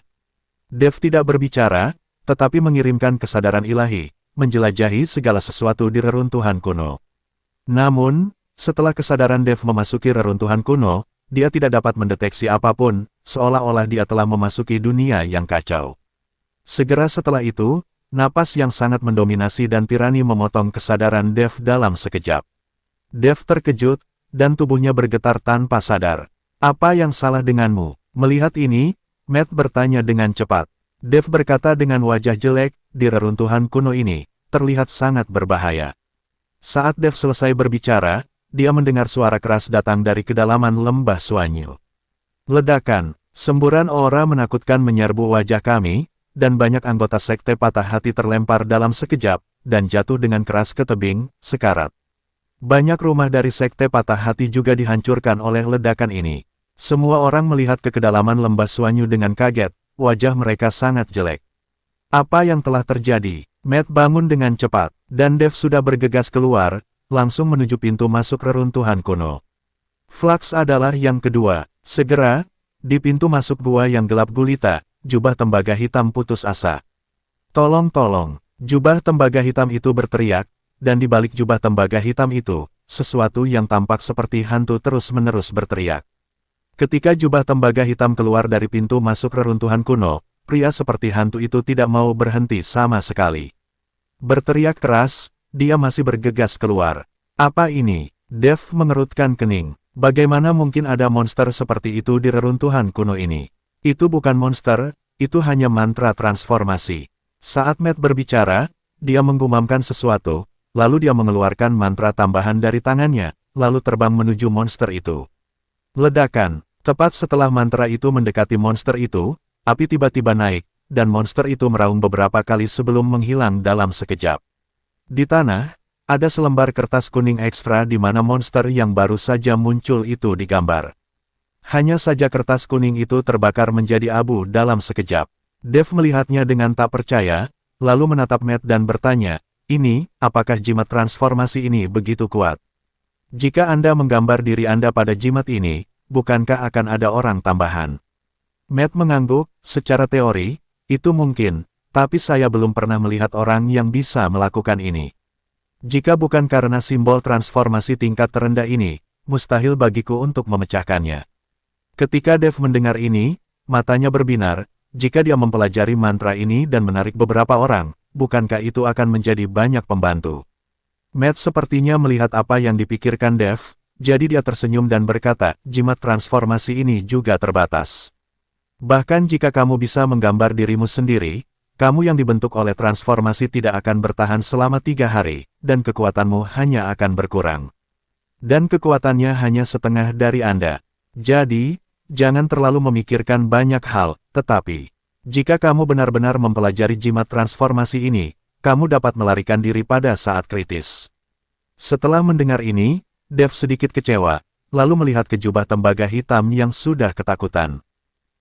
Dev tidak berbicara, tetapi mengirimkan kesadaran ilahi, menjelajahi segala sesuatu di reruntuhan kuno. Namun, setelah kesadaran Dev memasuki reruntuhan kuno, dia tidak dapat mendeteksi apapun, seolah-olah dia telah memasuki dunia yang kacau. Segera setelah itu, napas yang sangat mendominasi dan tirani memotong kesadaran Dev dalam sekejap. Dev terkejut, dan tubuhnya bergetar tanpa sadar. "Apa yang salah denganmu?" Melihat ini, Matt bertanya dengan cepat. Dev berkata dengan wajah jelek, "Di reruntuhan kuno ini, terlihat sangat berbahaya." Saat Dev selesai berbicara, dia mendengar suara keras datang dari kedalaman lembah Suanyu. Ledakan, semburan aura menakutkan menyerbu wajah kami, dan banyak anggota Sekte Patah Hati terlempar dalam sekejap, dan jatuh dengan keras ke tebing, sekarat. Banyak rumah dari Sekte Patah Hati juga dihancurkan oleh ledakan ini. Semua orang melihat ke kedalaman lembah Suanyu dengan kaget, wajah mereka sangat jelek. "Apa yang telah terjadi?" Matt bangun dengan cepat, dan Dev sudah bergegas keluar, langsung menuju pintu masuk reruntuhan kuno. Flux adalah yang kedua. Segera, di pintu masuk gua yang gelap gulita, Jubah Tembaga Hitam putus asa. "Tolong, tolong!" Jubah Tembaga Hitam itu berteriak, dan di balik Jubah Tembaga Hitam itu, sesuatu yang tampak seperti hantu terus-menerus berteriak. Ketika Jubah Tembaga Hitam keluar dari pintu masuk reruntuhan kuno, pria seperti hantu itu tidak mau berhenti sama sekali. Berteriak keras, dia masih bergegas keluar. Apa ini? Dev mengerutkan kening. Bagaimana mungkin ada monster seperti itu di reruntuhan kuno ini? Itu bukan monster, itu hanya mantra transformasi. Saat Matt berbicara, dia menggumamkan sesuatu, lalu dia mengeluarkan mantra tambahan dari tangannya, lalu terbang menuju monster itu. Ledakan. Tepat setelah mantra itu mendekati monster itu, api tiba-tiba naik, dan monster itu meraung beberapa kali sebelum menghilang dalam sekejap. Di tanah, ada selembar kertas kuning ekstra di mana monster yang baru saja muncul itu digambar. Hanya saja kertas kuning itu terbakar menjadi abu dalam sekejap. Dev melihatnya dengan tak percaya, lalu menatap Matt dan bertanya, "Ini, apakah jimat transformasi ini begitu kuat? Jika Anda menggambar diri Anda pada jimat ini, bukankah akan ada orang tambahan?" Matt mengangguk, secara teori, itu mungkin, tapi saya belum pernah melihat orang yang bisa melakukan ini. Jika bukan karena simbol transformasi tingkat terendah ini, mustahil bagiku untuk memecahkannya. Ketika Dev mendengar ini, matanya berbinar, jika dia mempelajari mantra ini dan menarik beberapa orang, bukankah itu akan menjadi banyak pembantu? Matt sepertinya melihat apa yang dipikirkan Dev, jadi dia tersenyum dan berkata, jimat transformasi ini juga terbatas. Bahkan jika kamu bisa menggambar dirimu sendiri, kamu yang dibentuk oleh transformasi tidak akan bertahan selama 3 hari, dan kekuatanmu hanya akan berkurang. Dan kekuatannya hanya setengah dari Anda. Jadi, jangan terlalu memikirkan banyak hal, tetapi, jika kamu benar-benar mempelajari jimat transformasi ini, kamu dapat melarikan diri pada saat kritis. Setelah mendengar ini, Dev sedikit kecewa, lalu melihat ke jubah tembaga hitam yang sudah ketakutan.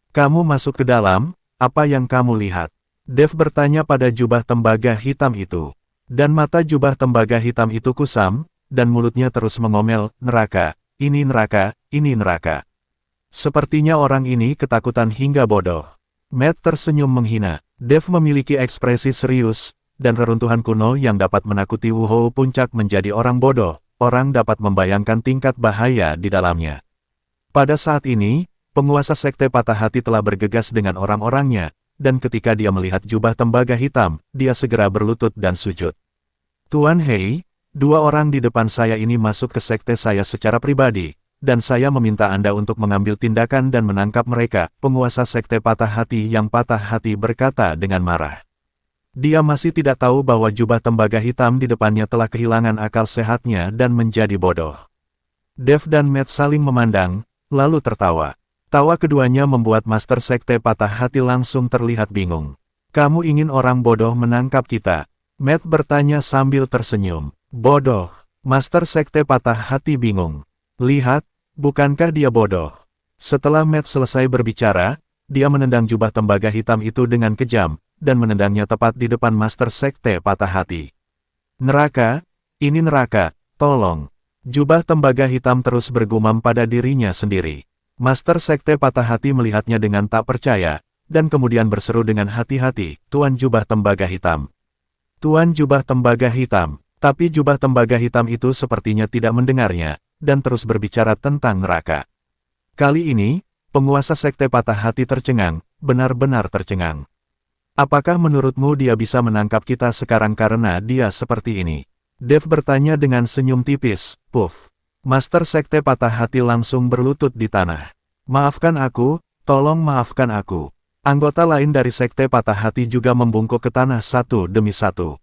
"Kamu masuk ke dalam, apa yang kamu lihat?" Dev bertanya pada jubah tembaga hitam itu. Dan mata jubah tembaga hitam itu kusam, dan mulutnya terus mengomel, "Neraka, ini neraka, ini neraka." Sepertinya orang ini ketakutan hingga bodoh. Matt tersenyum menghina. Dev memiliki ekspresi serius, dan reruntuhan kuno yang dapat menakuti Wuhou Puncak menjadi orang bodoh, orang dapat membayangkan tingkat bahaya di dalamnya. Pada saat ini, penguasa sekte patah hati telah bergegas dengan orang-orangnya, dan ketika dia melihat jubah tembaga hitam, dia segera berlutut dan sujud. "Tuan Hei, 2 orang di depan saya ini masuk ke sekte saya secara pribadi, dan saya meminta Anda untuk mengambil tindakan dan menangkap mereka," penguasa sekte patah hati yang patah hati berkata dengan marah. Dia masih tidak tahu bahwa jubah tembaga hitam di depannya telah kehilangan akal sehatnya dan menjadi bodoh. Dev dan Matt saling memandang, lalu tertawa. Tawa keduanya membuat Master Sekte Patah Hati langsung terlihat bingung. "Kamu ingin orang bodoh menangkap kita?" Matt bertanya sambil tersenyum. "Bodoh?" Master Sekte Patah Hati bingung. "Lihat, bukankah dia bodoh?" Setelah Matt selesai berbicara, dia menendang jubah tembaga hitam itu dengan kejam, dan menendangnya tepat di depan Master Sekte Patah Hati. "Neraka, ini neraka, tolong." Jubah tembaga hitam terus bergumam pada dirinya sendiri. Master Sekte Patah Hati melihatnya dengan tak percaya, dan kemudian berseru dengan hati-hati, "Tuan Jubah Tembaga Hitam. Tuan Jubah Tembaga Hitam." Tapi jubah tembaga hitam itu sepertinya tidak mendengarnya, dan terus berbicara tentang neraka. Kali ini, penguasa Sekte Patah Hati tercengang, benar-benar tercengang. "Apakah menurutmu dia bisa menangkap kita sekarang karena dia seperti ini?" Dev bertanya dengan senyum tipis. Puff. Master Sekte Patah Hati langsung berlutut di tanah. "Maafkan aku, tolong maafkan aku." Anggota lain dari Sekte Patah Hati juga membungkuk ke tanah satu demi satu.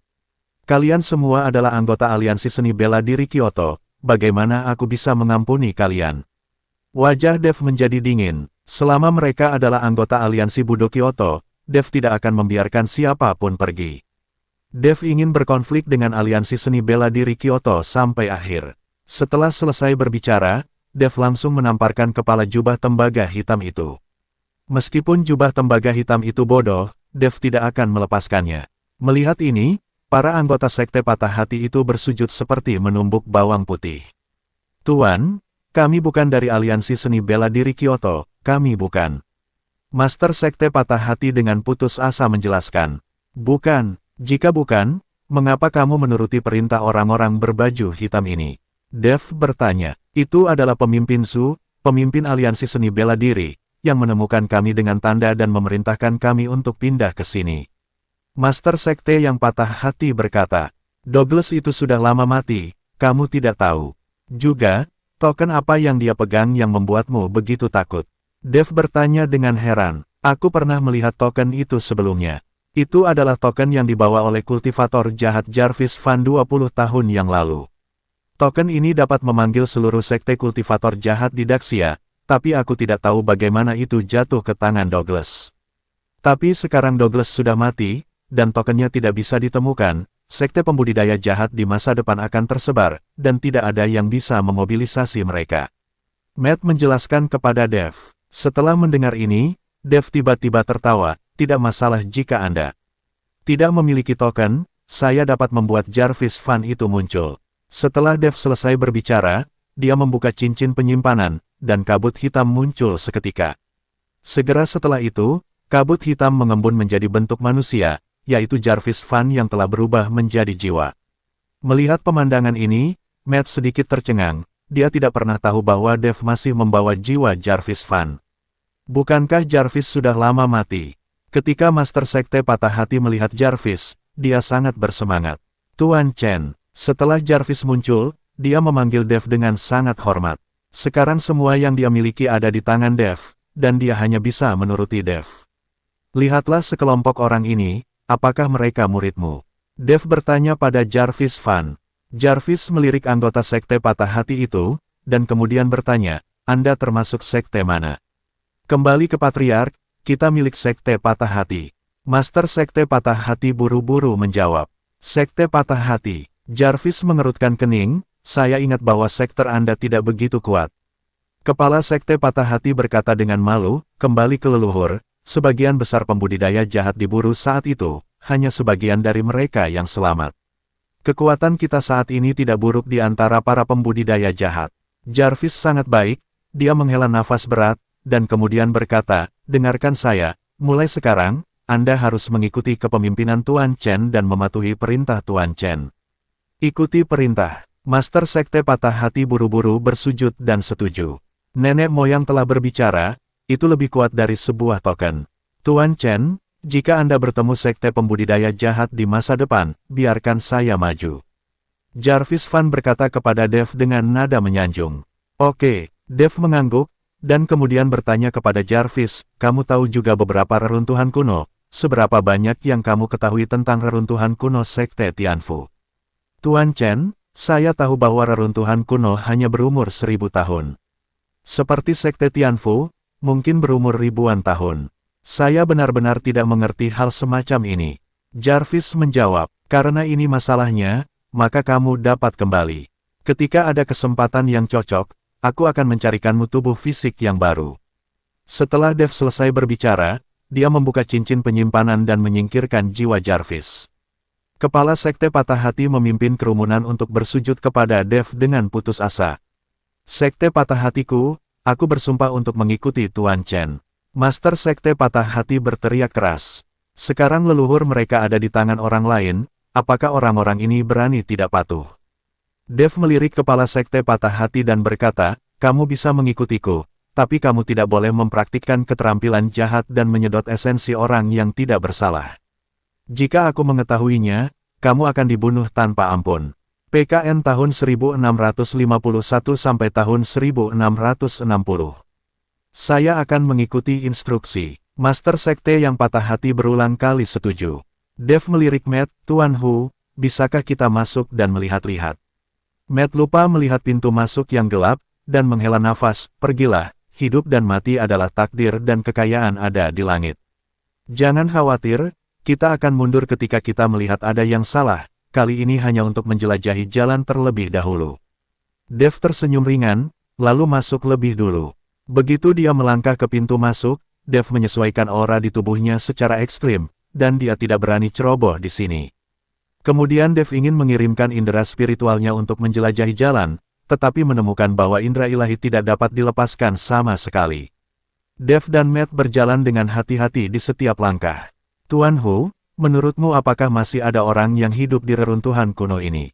"Kalian semua adalah anggota aliansi seni bela diri Kyoto, bagaimana aku bisa mengampuni kalian?" Wajah Dev menjadi dingin. Selama mereka adalah anggota aliansi Budo Kyoto, Dev tidak akan membiarkan siapapun pergi. Dev ingin berkonflik dengan aliansi seni bela diri Kyoto sampai akhir. Setelah selesai berbicara, Dev langsung menamparkan kepala jubah tembaga hitam itu. Meskipun jubah tembaga hitam itu bodoh, Dev tidak akan melepaskannya. Melihat ini, para anggota Sekte Patah Hati itu bersujud seperti menumbuk bawang putih. "Tuan, kami bukan dari aliansi seni bela diri Kyoto, kami bukan." Master Sekte Patah Hati dengan putus asa menjelaskan. "Bukan, jika bukan, mengapa kamu menuruti perintah orang-orang berbaju hitam ini?" Dev bertanya. "Itu adalah pemimpin Su, pemimpin aliansi seni bela diri, yang menemukan kami dengan tanda dan memerintahkan kami untuk pindah ke sini." Master Sekte yang patah hati berkata. Douglas itu sudah lama mati, kamu tidak tahu. Juga, token apa yang dia pegang yang membuatmu begitu takut? Dev bertanya dengan heran. Aku pernah melihat token itu sebelumnya. Itu adalah token yang dibawa oleh kultivator jahat Jarvis Van 20 tahun yang lalu. Token ini dapat memanggil seluruh sekte kultivator jahat di Daxia, tapi aku tidak tahu bagaimana itu jatuh ke tangan Douglas. Tapi sekarang Douglas sudah mati, dan tokennya tidak bisa ditemukan, sekte pembudidaya jahat di masa depan akan tersebar, dan tidak ada yang bisa memobilisasi mereka. Matt menjelaskan kepada Dev. Setelah mendengar ini, Dev tiba-tiba tertawa, tidak masalah jika Anda tidak memiliki token, saya dapat membuat Jarvis Van itu muncul. Setelah Dev selesai berbicara, dia membuka cincin penyimpanan, dan kabut hitam muncul seketika. Segera setelah itu, kabut hitam mengembun menjadi bentuk manusia, yaitu Jarvis Van yang telah berubah menjadi jiwa. Melihat pemandangan ini, Matt sedikit tercengang, dia tidak pernah tahu bahwa Dev masih membawa jiwa Jarvis Van. Bukankah Jarvis sudah lama mati? Ketika Master Sekte Patah Hati melihat Jarvis, dia sangat bersemangat. Tuan Chen, setelah Jarvis muncul, dia memanggil Dev dengan sangat hormat. Sekarang semua yang dia miliki ada di tangan Dev, dan dia hanya bisa menuruti Dev. Lihatlah sekelompok orang ini, apakah mereka muridmu? Dev bertanya pada Jarvis Van. Jarvis melirik anggota Sekte Patah Hati itu, dan kemudian bertanya, Anda termasuk sekte mana? Kembali ke Patriark, kita milik Sekte Patah Hati. Master Sekte Patah Hati buru-buru menjawab. Sekte Patah Hati. Jarvis mengerutkan kening, saya ingat bahwa sekte Anda tidak begitu kuat. Kepala Sekte Patah Hati berkata dengan malu, kembali ke leluhur, sebagian besar pembudidaya jahat diburu saat itu, hanya sebagian dari mereka yang selamat. Kekuatan kita saat ini tidak buruk di antara para pembudidaya jahat. Jarvis sangat baik, dia menghela nafas berat, dan kemudian berkata, dengarkan saya, mulai sekarang, Anda harus mengikuti kepemimpinan Tuan Chen dan mematuhi perintah Tuan Chen. Ikuti perintah. Master Sekte Patah Hati buru-buru bersujud dan setuju. Nenek moyang telah berbicara, itu lebih kuat dari sebuah token. Tuan Chen, jika Anda bertemu sekte pembudidaya jahat di masa depan, biarkan saya maju. Jarvis Van berkata kepada Dev dengan nada menyanjung. Oke, Dev mengangguk, dan kemudian bertanya kepada Jarvis, kamu tahu juga beberapa reruntuhan kuno, seberapa banyak yang kamu ketahui tentang reruntuhan kuno Sekte Tianfu? Tuan Chen, saya tahu bahwa reruntuhan kuno hanya berumur 1000 tahun. Seperti Sekte Tianfu, mungkin berumur ribuan tahun. Saya benar-benar tidak mengerti hal semacam ini. Jarvis menjawab, karena ini masalahnya, maka kamu dapat kembali. Ketika ada kesempatan yang cocok, aku akan mencarikanmu tubuh fisik yang baru. Setelah Dev selesai berbicara, dia membuka cincin penyimpanan dan menyingkirkan jiwa Jarvis. Kepala Sekte Patah Hati memimpin kerumunan untuk bersujud kepada Dev dengan putus asa. Sekte Patah Hatiku, aku bersumpah untuk mengikuti Tuan Chen. Master Sekte Patah Hati berteriak keras. Sekarang leluhur mereka ada di tangan orang lain, apakah orang-orang ini berani tidak patuh? Dev melirik kepala Sekte Patah Hati dan berkata, kamu bisa mengikutiku, tapi kamu tidak boleh mempraktikkan keterampilan jahat dan menyedot esensi orang yang tidak bersalah. Jika aku mengetahuinya, kamu akan dibunuh tanpa ampun. PKN tahun 1651 sampai tahun 1660. Saya akan mengikuti instruksi. Master Sekte yang Patah Hati berulang kali setuju. Dev melirik Matt, Tuan Hu, bisakah kita masuk dan melihat-lihat? Matt lupa melihat pintu masuk yang gelap, dan menghela nafas, pergilah, hidup dan mati adalah takdir dan kekayaan ada di langit. Jangan khawatir, kita akan mundur ketika kita melihat ada yang salah, kali ini hanya untuk menjelajahi jalan terlebih dahulu. Dev tersenyum ringan, lalu masuk lebih dulu. Begitu dia melangkah ke pintu masuk, Dev menyesuaikan aura di tubuhnya secara ekstrim, dan dia tidak berani ceroboh di sini. Kemudian Dev ingin mengirimkan indera spiritualnya untuk menjelajahi jalan, tetapi menemukan bahwa indera ilahi tidak dapat dilepaskan sama sekali. Dev dan Matt berjalan dengan hati-hati di setiap langkah. Tuan Hu, menurutmu apakah masih ada orang yang hidup di reruntuhan kuno ini?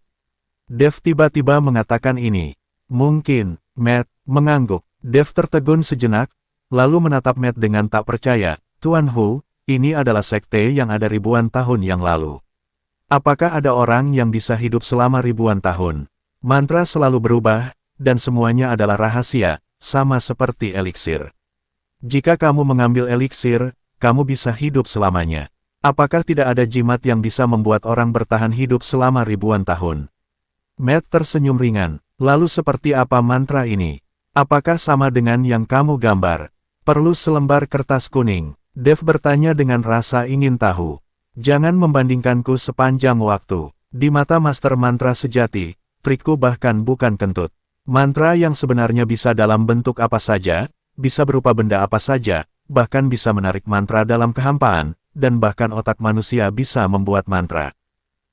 Dev tiba-tiba mengatakan ini. Mungkin, Matt mengangguk. Dev tertegun sejenak, lalu menatap Matt dengan tak percaya. Tuan Hu, ini adalah sekte yang ada ribuan tahun yang lalu. Apakah ada orang yang bisa hidup selama ribuan tahun? Mantra selalu berubah, dan semuanya adalah rahasia, sama seperti eliksir. Jika kamu mengambil eliksir, kamu bisa hidup selamanya. Apakah tidak ada jimat yang bisa membuat orang bertahan hidup selama ribuan tahun? Matt tersenyum ringan. Lalu seperti apa mantra ini? Apakah sama dengan yang kamu gambar? Perlu selembar kertas kuning. Dev bertanya dengan rasa ingin tahu. Jangan membandingkanku sepanjang waktu. Di mata master mantra sejati, trikku bahkan bukan kentut. Mantra yang sebenarnya bisa dalam bentuk apa saja, bisa berupa benda apa saja, bahkan bisa menarik mantra dalam kehampaan, dan bahkan otak manusia bisa membuat mantra.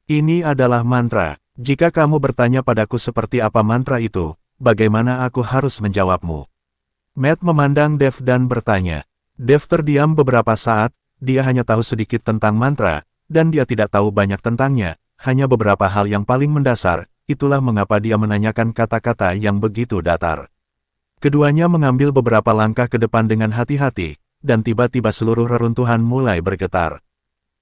Ini adalah mantra. Jika kamu bertanya padaku seperti apa mantra itu, bagaimana aku harus menjawabmu? Matt memandang Dev dan bertanya. Dev terdiam beberapa saat, dia hanya tahu sedikit tentang mantra, dan dia tidak tahu banyak tentangnya, hanya beberapa hal yang paling mendasar, itulah mengapa dia menanyakan kata-kata yang begitu datar. Keduanya mengambil beberapa langkah ke depan dengan hati-hati, dan tiba-tiba seluruh reruntuhan mulai bergetar.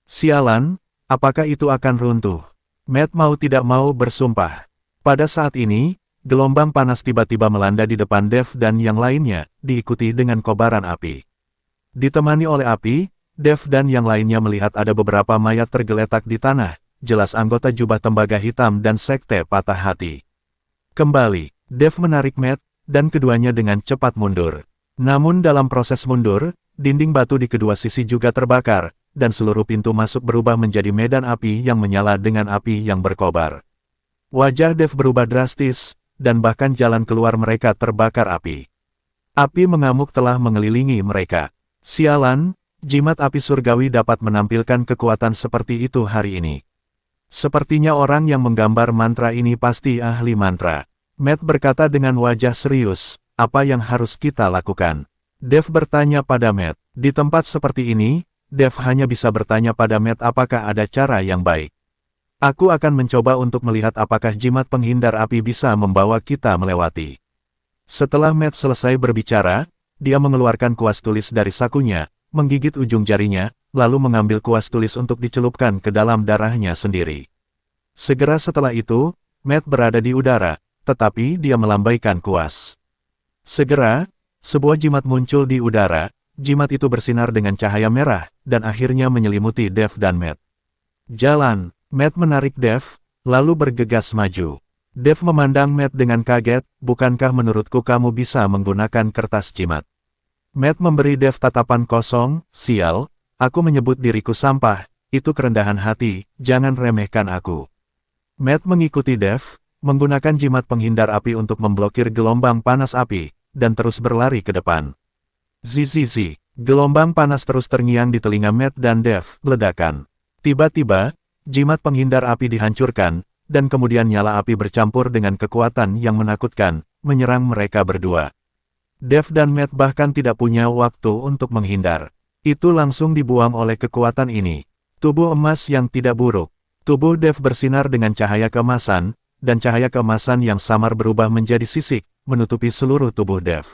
Sialan, apakah itu akan runtuh? Matt mau tidak mau bersumpah. Pada saat ini, gelombang panas tiba-tiba melanda di depan Dev dan yang lainnya, diikuti dengan kobaran api. Ditemani oleh api, Dev dan yang lainnya melihat ada beberapa mayat tergeletak di tanah, jelas anggota jubah tembaga hitam dan sekte patah hati. Kembali, Dev menarik Matt, dan keduanya dengan cepat mundur. Namun dalam proses mundur, dinding batu di kedua sisi juga terbakar, dan seluruh pintu masuk berubah menjadi medan api yang menyala dengan api yang berkobar. Wajah Dev berubah drastis, dan bahkan jalan keluar mereka terbakar api. Api mengamuk telah mengelilingi mereka. Sialan, jimat api surgawi dapat menampilkan kekuatan seperti itu hari ini. Sepertinya orang yang menggambar mantra ini pasti ahli mantra. Matt berkata dengan wajah serius, apa yang harus kita lakukan? Dev bertanya pada Matt. Di tempat seperti ini, Dev hanya bisa bertanya pada Matt apakah ada cara yang baik. Aku akan mencoba untuk melihat apakah jimat penghindar api bisa membawa kita melewati. Setelah Matt selesai berbicara, dia mengeluarkan kuas tulis dari sakunya, menggigit ujung jarinya, lalu mengambil kuas tulis untuk dicelupkan ke dalam darahnya sendiri. Segera setelah itu, Matt berada di udara, tetapi dia melambaikan kuas. Segera, sebuah jimat muncul di udara, jimat itu bersinar dengan cahaya merah, dan akhirnya menyelimuti Dev dan Matt. Jalan, Matt menarik Dev, lalu bergegas maju. Dev memandang Matt dengan kaget, bukankah menurutku kamu bisa menggunakan kertas jimat? Matt memberi Dev tatapan kosong, sial, aku menyebut diriku sampah, itu kerendahan hati, jangan remehkan aku. Matt mengikuti Dev, menggunakan jimat penghindar api untuk memblokir gelombang panas api, dan terus berlari ke depan. Zizizi, gelombang panas terus terngiang di telinga Matt dan Dev, ledakan. Tiba-tiba, jimat penghindar api dihancurkan, dan kemudian nyala api bercampur dengan kekuatan yang menakutkan, menyerang mereka berdua. Dev dan Matt bahkan tidak punya waktu untuk menghindar. Itu langsung dibuang oleh kekuatan ini. Tubuh emas yang tidak buruk. Tubuh Dev bersinar dengan cahaya keemasan, dan cahaya keemasan yang samar berubah menjadi sisik, menutupi seluruh tubuh Dev.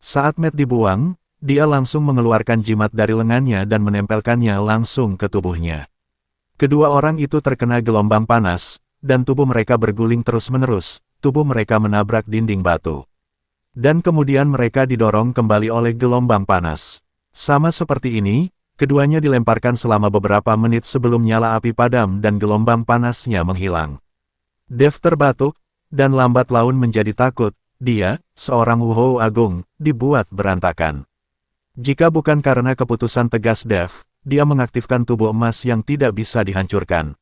Saat Matt dibuang, dia langsung mengeluarkan jimat dari lengannya dan menempelkannya langsung ke tubuhnya. Kedua orang itu terkena gelombang panas, dan tubuh mereka berguling terus-menerus, tubuh mereka menabrak dinding batu. Dan kemudian mereka didorong kembali oleh gelombang panas. Sama seperti ini, keduanya dilemparkan selama beberapa menit sebelum nyala api padam dan gelombang panasnya menghilang. Dev terbatuk, dan lambat laun menjadi takut, dia, seorang Wuhou agung, dibuat berantakan. Jika bukan karena keputusan tegas Dev, dia mengaktifkan tubuh emas yang tidak bisa dihancurkan.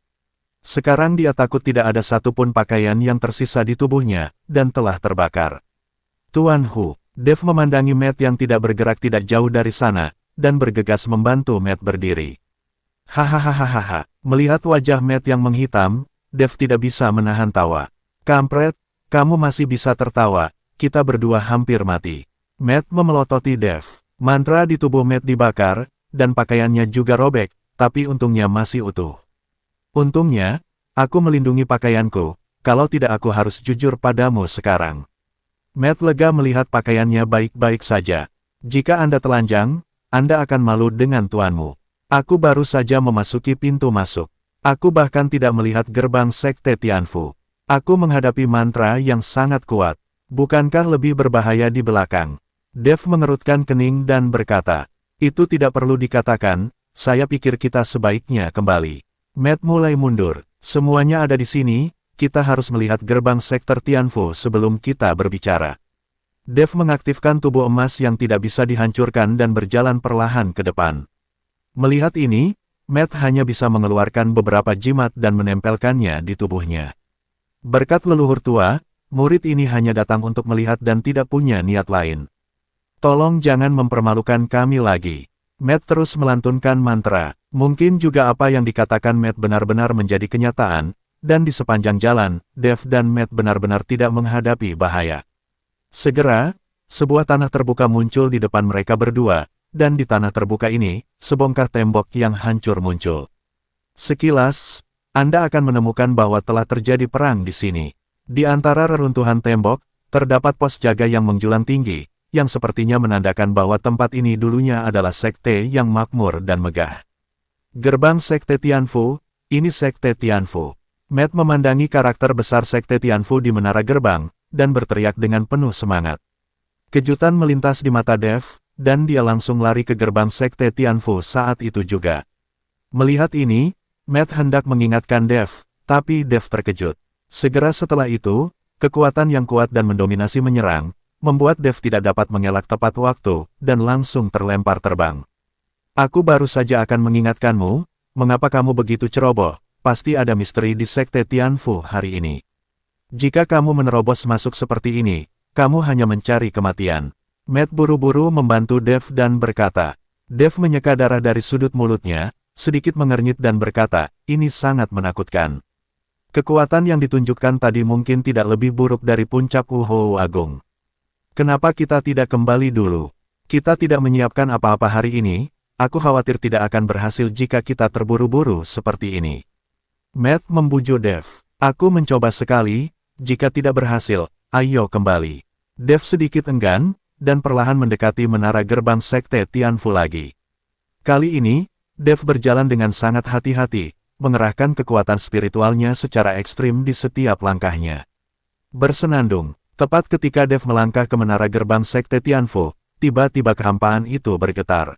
Sekarang dia takut tidak ada satupun pakaian yang tersisa di tubuhnya, dan telah terbakar. Tuan Hu, Dev memandangi Matt yang tidak bergerak tidak jauh dari sana, dan bergegas membantu Matt berdiri. Hahaha, melihat wajah Matt yang menghitam, Dev tidak bisa menahan tawa. Kampret, kamu masih bisa tertawa, kita berdua hampir mati. Matt memelototi Dev. Mantra di tubuh Matt dibakar, dan pakaiannya juga robek, tapi untungnya masih utuh. Untungnya, aku melindungi pakaianku, kalau tidak aku harus jujur padamu sekarang. Matt lega melihat pakaiannya baik-baik saja. Jika Anda telanjang, Anda akan malu dengan tuanmu. Aku baru saja memasuki pintu masuk. Aku bahkan tidak melihat gerbang Sekte Tianfu. Aku menghadapi mantra yang sangat kuat. Bukankah lebih berbahaya di belakang? Dev mengerutkan kening dan berkata, itu tidak perlu dikatakan, saya pikir kita sebaiknya kembali. Matt mulai mundur. Semuanya ada di sini, kita harus melihat gerbang sektor Tianfu sebelum kita berbicara. Dev mengaktifkan tubuh emas yang tidak bisa dihancurkan dan berjalan perlahan ke depan. Melihat ini, Matt hanya bisa mengeluarkan beberapa jimat dan menempelkannya di tubuhnya. Berkat leluhur tua, murid ini hanya datang untuk melihat dan tidak punya niat lain. Tolong jangan mempermalukan kami lagi. Matt terus melantunkan mantra. Mungkin juga apa yang dikatakan Matt benar-benar menjadi kenyataan, dan di sepanjang jalan, Dev dan Matt benar-benar tidak menghadapi bahaya. Segera, sebuah tanah terbuka muncul di depan mereka berdua, dan di tanah terbuka ini, sebongkah tembok yang hancur muncul. Sekilas, Anda akan menemukan bahwa telah terjadi perang di sini. Di antara reruntuhan tembok, terdapat pos jaga yang menjulang tinggi, yang sepertinya menandakan bahwa tempat ini dulunya adalah sekte yang makmur dan megah. Gerbang Sekte Tianfu, ini Sekte Tianfu. Matt memandangi karakter besar Sekte Tianfu di menara gerbang, dan berteriak dengan penuh semangat. Kejutan melintas di mata Dev, dan dia langsung lari ke gerbang Sekte Tianfu saat itu juga. Melihat ini, Matt hendak mengingatkan Dev, tapi Dev terkejut. Segera setelah itu, kekuatan yang kuat dan mendominasi menyerang, membuat Dev tidak dapat mengelak tepat waktu, dan langsung terlempar terbang. Aku baru saja akan mengingatkanmu, mengapa kamu begitu ceroboh, pasti ada misteri di Sekte Tianfu hari ini. Jika kamu menerobos masuk seperti ini, kamu hanya mencari kematian. Matt buru-buru membantu Dev dan berkata. Dev menyeka darah dari sudut mulutnya, sedikit mengernyit dan berkata, ini sangat menakutkan. Kekuatan yang ditunjukkan tadi mungkin tidak lebih buruk dari puncak Wuhou Agung. Kenapa kita tidak kembali dulu? Kita tidak menyiapkan apa-apa hari ini, aku khawatir tidak akan berhasil jika kita terburu-buru seperti ini. Matt membujuk Dev. Aku mencoba sekali, jika tidak berhasil, ayo kembali. Dev sedikit enggan, dan perlahan mendekati menara gerbang Sekte Tianfu lagi. Kali ini, Dev berjalan dengan sangat hati-hati, mengerahkan kekuatan spiritualnya secara ekstrim di setiap langkahnya. Bersenandung, tepat ketika Dev melangkah ke menara gerbang Sekte Tianfu, tiba-tiba kehampaan itu bergetar.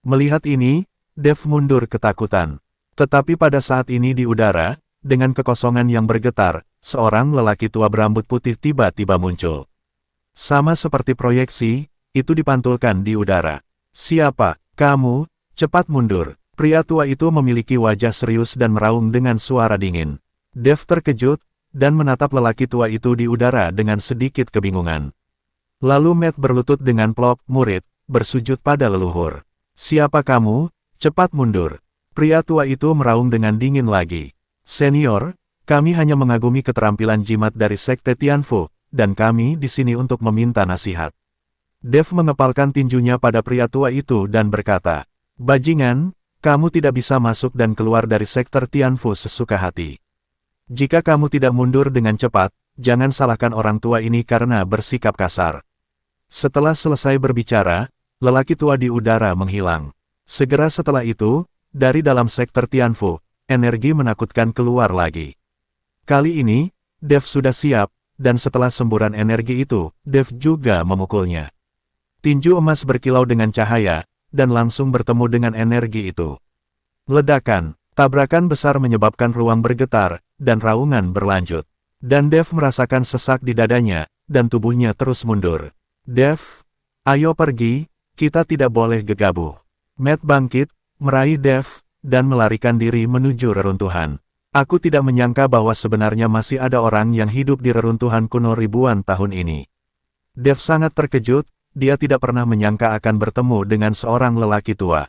Melihat ini, Dev mundur ketakutan. Tetapi pada saat ini di udara, dengan kekosongan yang bergetar, seorang lelaki tua berambut putih tiba-tiba muncul. Sama seperti proyeksi, itu dipantulkan di udara. Siapa? Kamu? Cepat mundur. Pria tua itu memiliki wajah serius dan meraung dengan suara dingin. Dev terkejut, dan menatap lelaki tua itu di udara dengan sedikit kebingungan. Lalu Matt berlutut dengan plop, murid, bersujud pada leluhur. Siapa kamu? Cepat mundur. Pria tua itu meraung dengan dingin lagi. Senior, kami hanya mengagumi keterampilan jimat dari Sekte Tianfu, dan kami di sini untuk meminta nasihat. Dev mengepalkan tinjunya pada pria tua itu dan berkata, Bajingan, kamu tidak bisa masuk dan keluar dari sektor Tianfu sesuka hati. Jika kamu tidak mundur dengan cepat, jangan salahkan orang tua ini karena bersikap kasar. Setelah selesai berbicara, lelaki tua di udara menghilang. Segera setelah itu, dari dalam sektor Tianfu, energi menakutkan keluar lagi. Kali ini, Dev sudah siap, dan setelah semburan energi itu, Dev juga memukulnya. Tinju emas berkilau dengan cahaya, dan langsung bertemu dengan energi itu. Ledakan, tabrakan besar menyebabkan ruang bergetar, dan raungan berlanjut. Dan Dev merasakan sesak di dadanya, dan tubuhnya terus mundur. Dev, ayo pergi, kita tidak boleh gegabah. Matt bangkit, meraih Dev, dan melarikan diri menuju reruntuhan. Aku tidak menyangka bahwa sebenarnya masih ada orang yang hidup di reruntuhan kuno ribuan tahun ini. Dev sangat terkejut. Dia tidak pernah menyangka akan bertemu dengan seorang lelaki tua.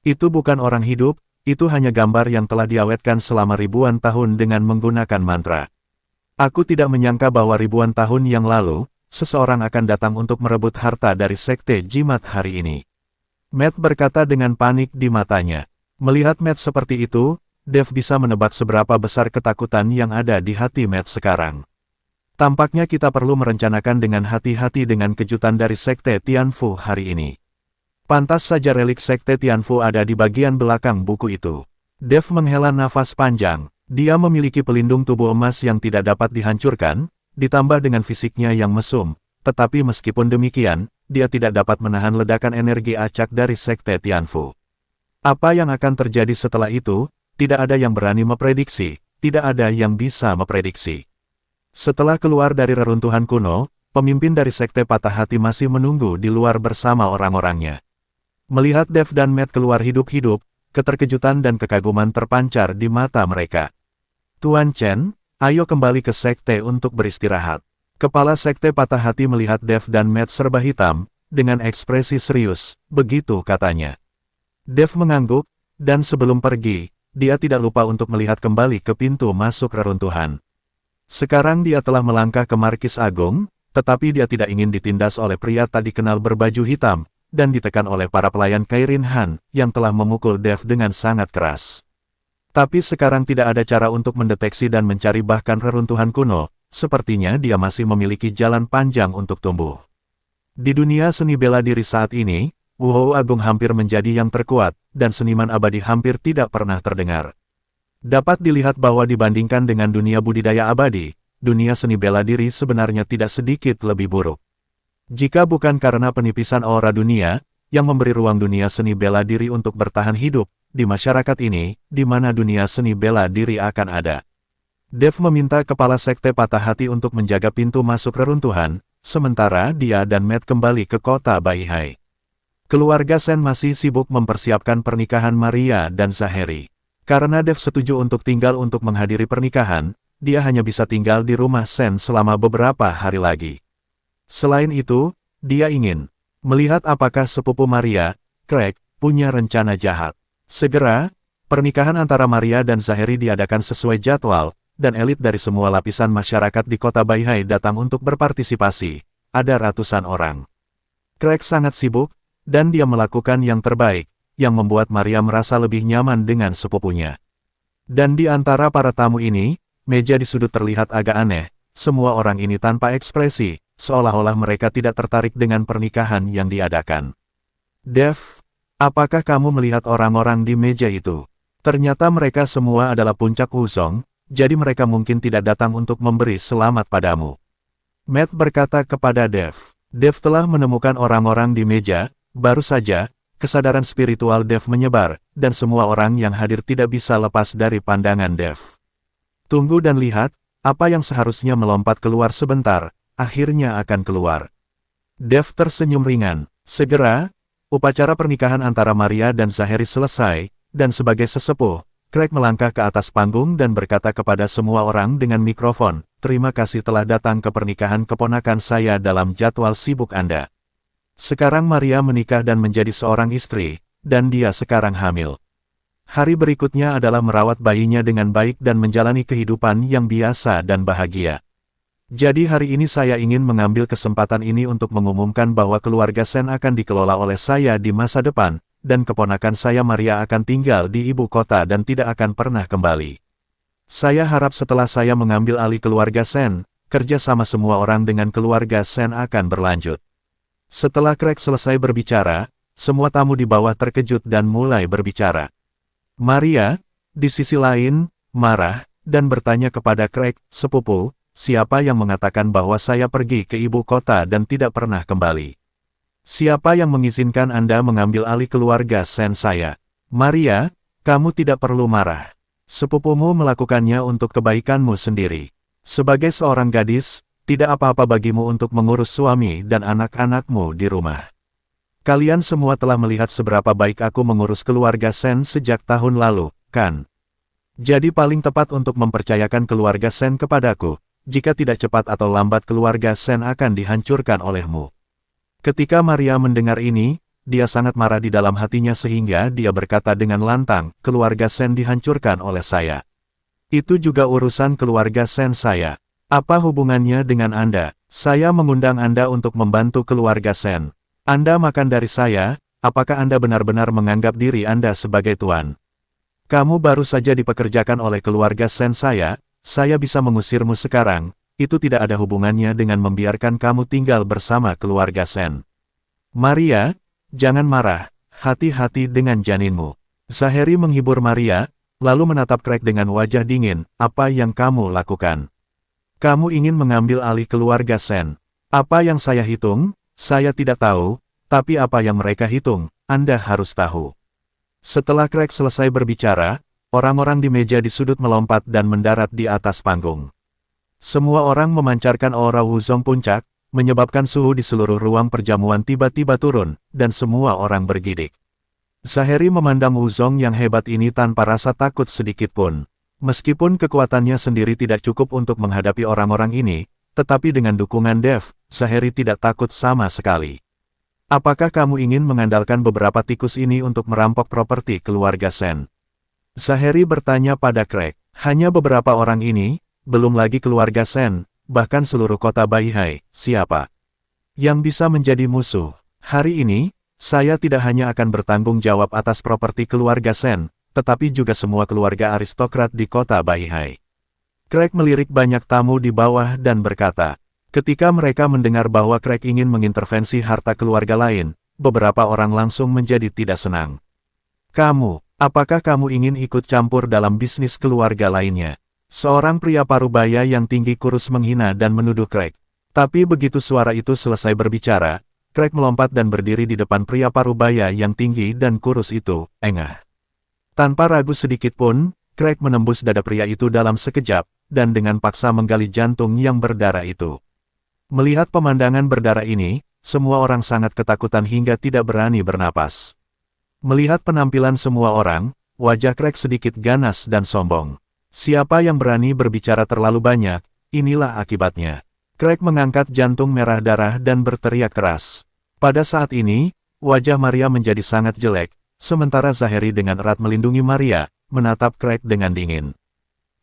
Itu bukan orang hidup, itu hanya gambar yang telah diawetkan selama ribuan tahun dengan menggunakan mantra. Aku tidak menyangka bahwa ribuan tahun yang lalu, seseorang akan datang untuk merebut harta dari sekte jimat hari ini. Matt berkata dengan panik di matanya. Melihat Matt seperti itu, Dev bisa menebak seberapa besar ketakutan yang ada di hati Matt sekarang. Tampaknya kita perlu merencanakan dengan hati-hati dengan kejutan dari Sekte Tianfu hari ini. Pantas saja relik Sekte Tianfu ada di bagian belakang buku itu. Dev menghela nafas panjang. Dia memiliki pelindung tubuh emas yang tidak dapat dihancurkan, ditambah dengan fisiknya yang mesum. Tetapi meskipun demikian, dia tidak dapat menahan ledakan energi acak dari Sekte Tianfu. Apa yang akan terjadi setelah itu, tidak ada yang berani memprediksi, tidak ada yang bisa memprediksi. Setelah keluar dari reruntuhan kuno, pemimpin dari Sekte Patah Hati masih menunggu di luar bersama orang-orangnya. Melihat Dev dan Matt keluar hidup-hidup, keterkejutan dan kekaguman terpancar di mata mereka. Tuan Chen, ayo kembali ke Sekte untuk beristirahat. Kepala Sekte Patah Hati melihat Dev dan Matt serba hitam, dengan ekspresi serius, begitu katanya. Dev mengangguk, dan sebelum pergi, dia tidak lupa untuk melihat kembali ke pintu masuk reruntuhan. Sekarang dia telah melangkah ke Markis Agung, tetapi dia tidak ingin ditindas oleh pria tak dikenal berbaju hitam, dan ditekan oleh para pelayan Kairin Han, yang telah memukul Dev dengan sangat keras. Tapi sekarang tidak ada cara untuk mendeteksi dan mencari bahkan reruntuhan kuno, sepertinya dia masih memiliki jalan panjang untuk tumbuh. Di dunia seni bela diri saat ini, Wuhou Agung hampir menjadi yang terkuat, dan seniman abadi hampir tidak pernah terdengar. Dapat dilihat bahwa dibandingkan dengan dunia budidaya abadi, dunia seni bela diri sebenarnya tidak sedikit lebih buruk. Jika bukan karena penipisan aura dunia, yang memberi ruang dunia seni bela diri untuk bertahan hidup, di masyarakat ini, di mana dunia seni bela diri akan ada. Dev meminta kepala Sekte Patah Hati untuk menjaga pintu masuk reruntuhan, sementara dia dan Matt kembali ke kota Baihai. Keluarga Sen masih sibuk mempersiapkan pernikahan Maria dan Zaheri. Karena Dev setuju untuk tinggal untuk menghadiri pernikahan, dia hanya bisa tinggal di rumah Sen selama beberapa hari lagi. Selain itu, dia ingin melihat apakah sepupu Maria, Craig, punya rencana jahat. Segera, pernikahan antara Maria dan Zaheri diadakan sesuai jadwal, dan elit dari semua lapisan masyarakat di kota Baihai datang untuk berpartisipasi. Ada ratusan orang. Craig sangat sibuk, dan dia melakukan yang terbaik, yang membuat Maria merasa lebih nyaman dengan sepupunya. Dan di antara para tamu ini, meja di sudut terlihat agak aneh, semua orang ini tanpa ekspresi, seolah-olah mereka tidak tertarik dengan pernikahan yang diadakan. Dev, apakah kamu melihat orang-orang di meja itu? Ternyata mereka semua adalah puncak Wuzong, jadi mereka mungkin tidak datang untuk memberi selamat padamu. Matt berkata kepada Dev. Dev telah menemukan orang-orang di meja, baru saja, kesadaran spiritual Dev menyebar, dan semua orang yang hadir tidak bisa lepas dari pandangan Dev. Tunggu dan lihat, apa yang seharusnya melompat keluar sebentar, akhirnya akan keluar. Dev tersenyum ringan. Segera, upacara pernikahan antara Maria dan Zaheri selesai, dan sebagai sesepuh, Craig melangkah ke atas panggung dan berkata kepada semua orang dengan mikrofon, "Terima kasih telah datang ke pernikahan keponakan saya dalam jadwal sibuk Anda. Sekarang Maria menikah dan menjadi seorang istri, dan dia sekarang hamil. Hari berikutnya adalah merawat bayinya dengan baik dan menjalani kehidupan yang biasa dan bahagia. Jadi hari ini saya ingin mengambil kesempatan ini untuk mengumumkan bahwa keluarga Sen akan dikelola oleh saya di masa depan, dan keponakan saya Maria akan tinggal di ibu kota dan tidak akan pernah kembali. Saya harap setelah saya mengambil alih keluarga Sen, kerja sama semua orang dengan keluarga Sen akan berlanjut." Setelah Craig selesai berbicara, semua tamu di bawah terkejut dan mulai berbicara. Maria, di sisi lain, marah, dan bertanya kepada Craig, "Sepupu, siapa yang mengatakan bahwa saya pergi ke ibu kota dan tidak pernah kembali? Siapa yang mengizinkan Anda mengambil alih keluarga Sen saya?" "Maria, kamu tidak perlu marah. Sepupumu melakukannya untuk kebaikanmu sendiri. Sebagai seorang gadis, tidak apa-apa bagimu untuk mengurus suami dan anak-anakmu di rumah. Kalian semua telah melihat seberapa baik aku mengurus keluarga Sen sejak tahun lalu, kan? Jadi paling tepat untuk mempercayakan keluarga Sen kepadaku, jika tidak cepat atau lambat keluarga Sen akan dihancurkan olehmu." Ketika Maria mendengar ini, dia sangat marah di dalam hatinya sehingga dia berkata dengan lantang, "Keluarga Sen dihancurkan oleh saya. Itu juga urusan keluarga Sen saya. Apa hubungannya dengan Anda? Saya mengundang Anda untuk membantu keluarga Sen. Anda makan dari saya, apakah Anda benar-benar menganggap diri Anda sebagai tuan? Kamu baru saja dipekerjakan oleh keluarga Sen saya bisa mengusirmu sekarang. Itu tidak ada hubungannya dengan membiarkan kamu tinggal bersama keluarga Sen. Maria, jangan marah, hati-hati dengan janinmu." Zaheri menghibur Maria, lalu menatap Craig dengan wajah dingin. Apa yang kamu lakukan? Kamu ingin mengambil alih keluarga Sen. Apa yang saya hitung? Saya tidak tahu, tapi apa yang mereka hitung, Anda harus tahu. Setelah Craig selesai berbicara, orang-orang di meja di sudut melompat dan mendarat di atas panggung. Semua orang memancarkan aura Wuzong puncak, menyebabkan suhu di seluruh ruang perjamuan tiba-tiba turun, dan semua orang bergidik. Zaheri memandang Wuzong yang hebat ini tanpa rasa takut sedikit pun. Meskipun kekuatannya sendiri tidak cukup untuk menghadapi orang-orang ini, tetapi dengan dukungan Dev, Zaheri tidak takut sama sekali. Apakah kamu ingin mengandalkan beberapa tikus ini untuk merampok properti keluarga Sen? Zaheri bertanya pada Craig. Hanya beberapa orang ini, belum lagi keluarga Sen, bahkan seluruh kota Baihai, siapa yang bisa menjadi musuh? Hari ini, saya tidak hanya akan bertanggung jawab atas properti keluarga Sen, tetapi juga semua keluarga aristokrat di kota Baihai. Craig melirik banyak tamu di bawah dan berkata, ketika mereka mendengar bahwa Craig ingin mengintervensi harta keluarga lain, beberapa orang langsung menjadi tidak senang. Apakah kamu ingin ikut campur dalam bisnis keluarga lainnya? Seorang pria parubaya yang tinggi kurus menghina dan menuduh Craig. Tapi begitu suara itu selesai berbicara, Craig melompat dan berdiri di depan pria parubaya yang tinggi dan kurus itu, engah. Tanpa ragu sedikit pun, Craig menembus dada pria itu dalam sekejap, dan dengan paksa menggali jantung yang berdarah itu. Melihat pemandangan berdarah ini, semua orang sangat ketakutan hingga tidak berani bernapas. Melihat penampilan semua orang, wajah Craig sedikit ganas dan sombong. Siapa yang berani berbicara terlalu banyak, inilah akibatnya. Craig mengangkat jantung merah darah dan berteriak keras. Pada saat ini, wajah Maria menjadi sangat jelek, sementara Zaheri dengan erat melindungi Maria, menatap Craig dengan dingin.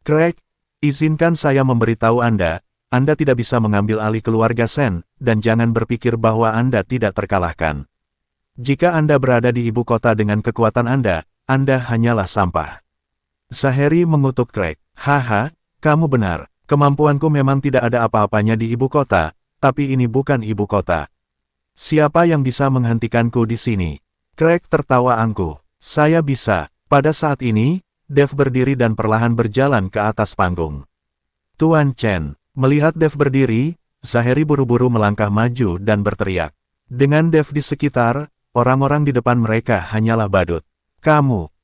Craig, izinkan saya memberitahu Anda tidak bisa mengambil alih keluarga Sen, dan jangan berpikir bahwa Anda tidak terkalahkan. Jika Anda berada di ibu kota dengan kekuatan Anda hanyalah sampah. Zaheri mengutuk Craig. Haha, kamu benar, kemampuanku memang tidak ada apa-apanya di ibu kota, tapi ini bukan ibu kota. Siapa yang bisa menghentikanku di sini? Craig tertawa angkuh. Saya bisa. Pada saat ini, Dev berdiri dan perlahan berjalan ke atas panggung. Tuan Chen, melihat Dev berdiri, Zaheri buru-buru melangkah maju dan berteriak. Dengan Dev di sekitar, orang-orang di depan mereka hanyalah badut.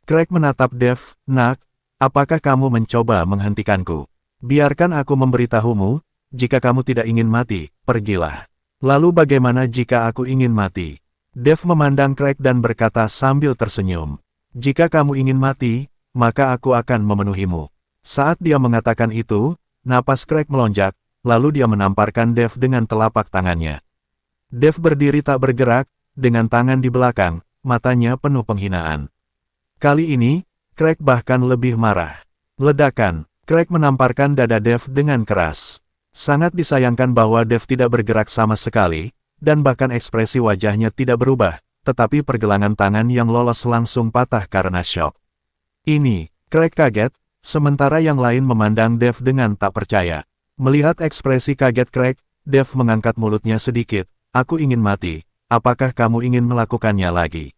Craig menatap Dev. Nak, apakah kamu mencoba menghentikanku? Biarkan aku memberitahumu, jika kamu tidak ingin mati, pergilah. Lalu bagaimana jika aku ingin mati? Dev memandang Craig dan berkata sambil tersenyum. Jika kamu ingin mati, maka aku akan memenuhimu. Saat dia mengatakan itu, napas Craig melonjak, lalu dia menamparkan Dev dengan telapak tangannya. Dev berdiri tak bergerak, dengan tangan di belakang, matanya penuh penghinaan. Kali ini, Craig bahkan lebih marah. Ledakan, Craig menamparkan dada Dev dengan keras. Sangat disayangkan bahwa Dev tidak bergerak sama sekali, dan bahkan ekspresi wajahnya tidak berubah, tetapi pergelangan tangan yang lolos langsung patah karena syok. Craig kaget, sementara yang lain memandang Dev dengan tak percaya. Melihat ekspresi kaget Craig, Dev mengangkat mulutnya sedikit. Aku ingin mati, apakah kamu ingin melakukannya lagi?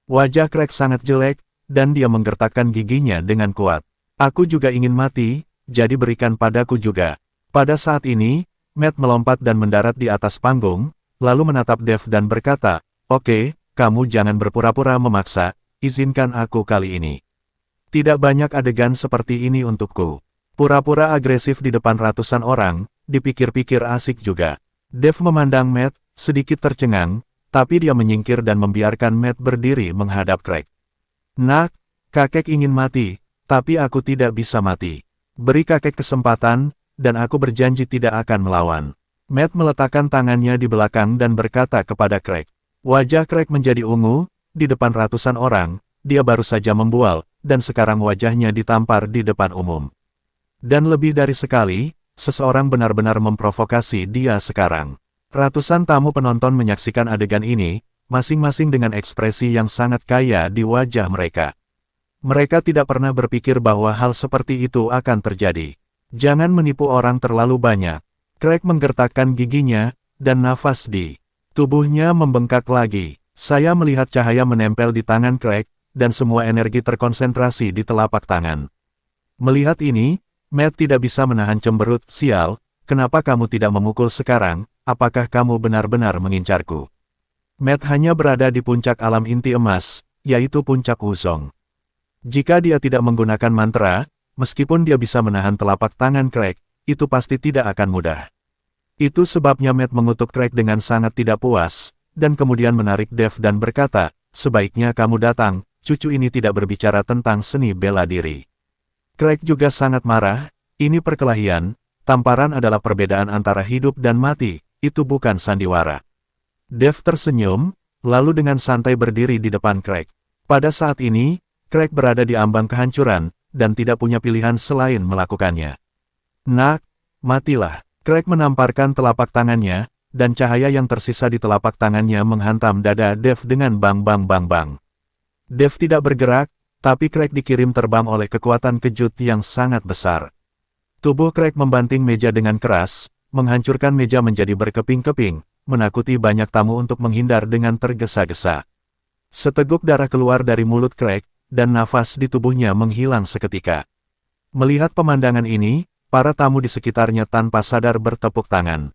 Wajah Craig sangat jelek, dan dia menggertakkan giginya dengan kuat. Aku juga ingin mati, jadi berikan padaku juga. Pada saat ini, Matt melompat dan mendarat di atas panggung, lalu menatap Dev dan berkata, oke, kamu jangan berpura-pura memaksa, izinkan aku kali ini. Tidak banyak adegan seperti ini untukku. Pura-pura agresif di depan ratusan orang, dipikir-pikir asik juga. Dev memandang Matt, sedikit tercengang, tapi dia menyingkir dan membiarkan Matt berdiri menghadap Craig. Nak, kakek ingin mati, tapi aku tidak bisa mati. Beri kakek kesempatan, dan aku berjanji tidak akan melawan. Matt meletakkan tangannya di belakang dan berkata kepada Craig. Wajah Craig menjadi ungu, di depan ratusan orang, dia baru saja membual, dan sekarang wajahnya ditampar di depan umum. Dan lebih dari sekali, seseorang benar-benar memprovokasi dia sekarang. Ratusan tamu penonton menyaksikan adegan ini, masing-masing dengan ekspresi yang sangat kaya di wajah mereka. Mereka tidak pernah berpikir bahwa hal seperti itu akan terjadi. Jangan menipu orang terlalu banyak. Craig menggertakkan giginya, dan nafas di tubuhnya membengkak lagi. Saya melihat cahaya menempel di tangan Craig, dan semua energi terkonsentrasi di telapak tangan. Melihat ini, Matt tidak bisa menahan cemberut. Sial, kenapa kamu tidak memukul sekarang? Apakah kamu benar-benar mengincarku? Matt hanya berada di puncak alam inti emas, yaitu puncak Wuzong. Jika dia tidak menggunakan mantra, meskipun dia bisa menahan telapak tangan Craig, itu pasti tidak akan mudah. Itu sebabnya Matt mengutuk Craig dengan sangat tidak puas, dan kemudian menarik Dev dan berkata, sebaiknya kamu datang, cucu ini tidak berbicara tentang seni bela diri. Craig juga sangat marah, ini perkelahian, tamparan adalah perbedaan antara hidup dan mati, itu bukan sandiwara. Dev tersenyum, lalu dengan santai berdiri di depan Craig. Pada saat ini, Craig berada di ambang kehancuran, dan tidak punya pilihan selain melakukannya. Nak, matilah. Craig menamparkan telapak tangannya, dan cahaya yang tersisa di telapak tangannya menghantam dada Dev dengan bang. Dev tidak bergerak, tapi Craig dikirim terbang oleh kekuatan kejut yang sangat besar. Tubuh Craig membanting meja dengan keras, menghancurkan meja menjadi berkeping-keping, menakuti banyak tamu untuk menghindar dengan tergesa-gesa. Seteguk darah keluar dari mulut Craig, dan nafas di tubuhnya menghilang seketika. Melihat pemandangan ini, para tamu di sekitarnya tanpa sadar bertepuk tangan.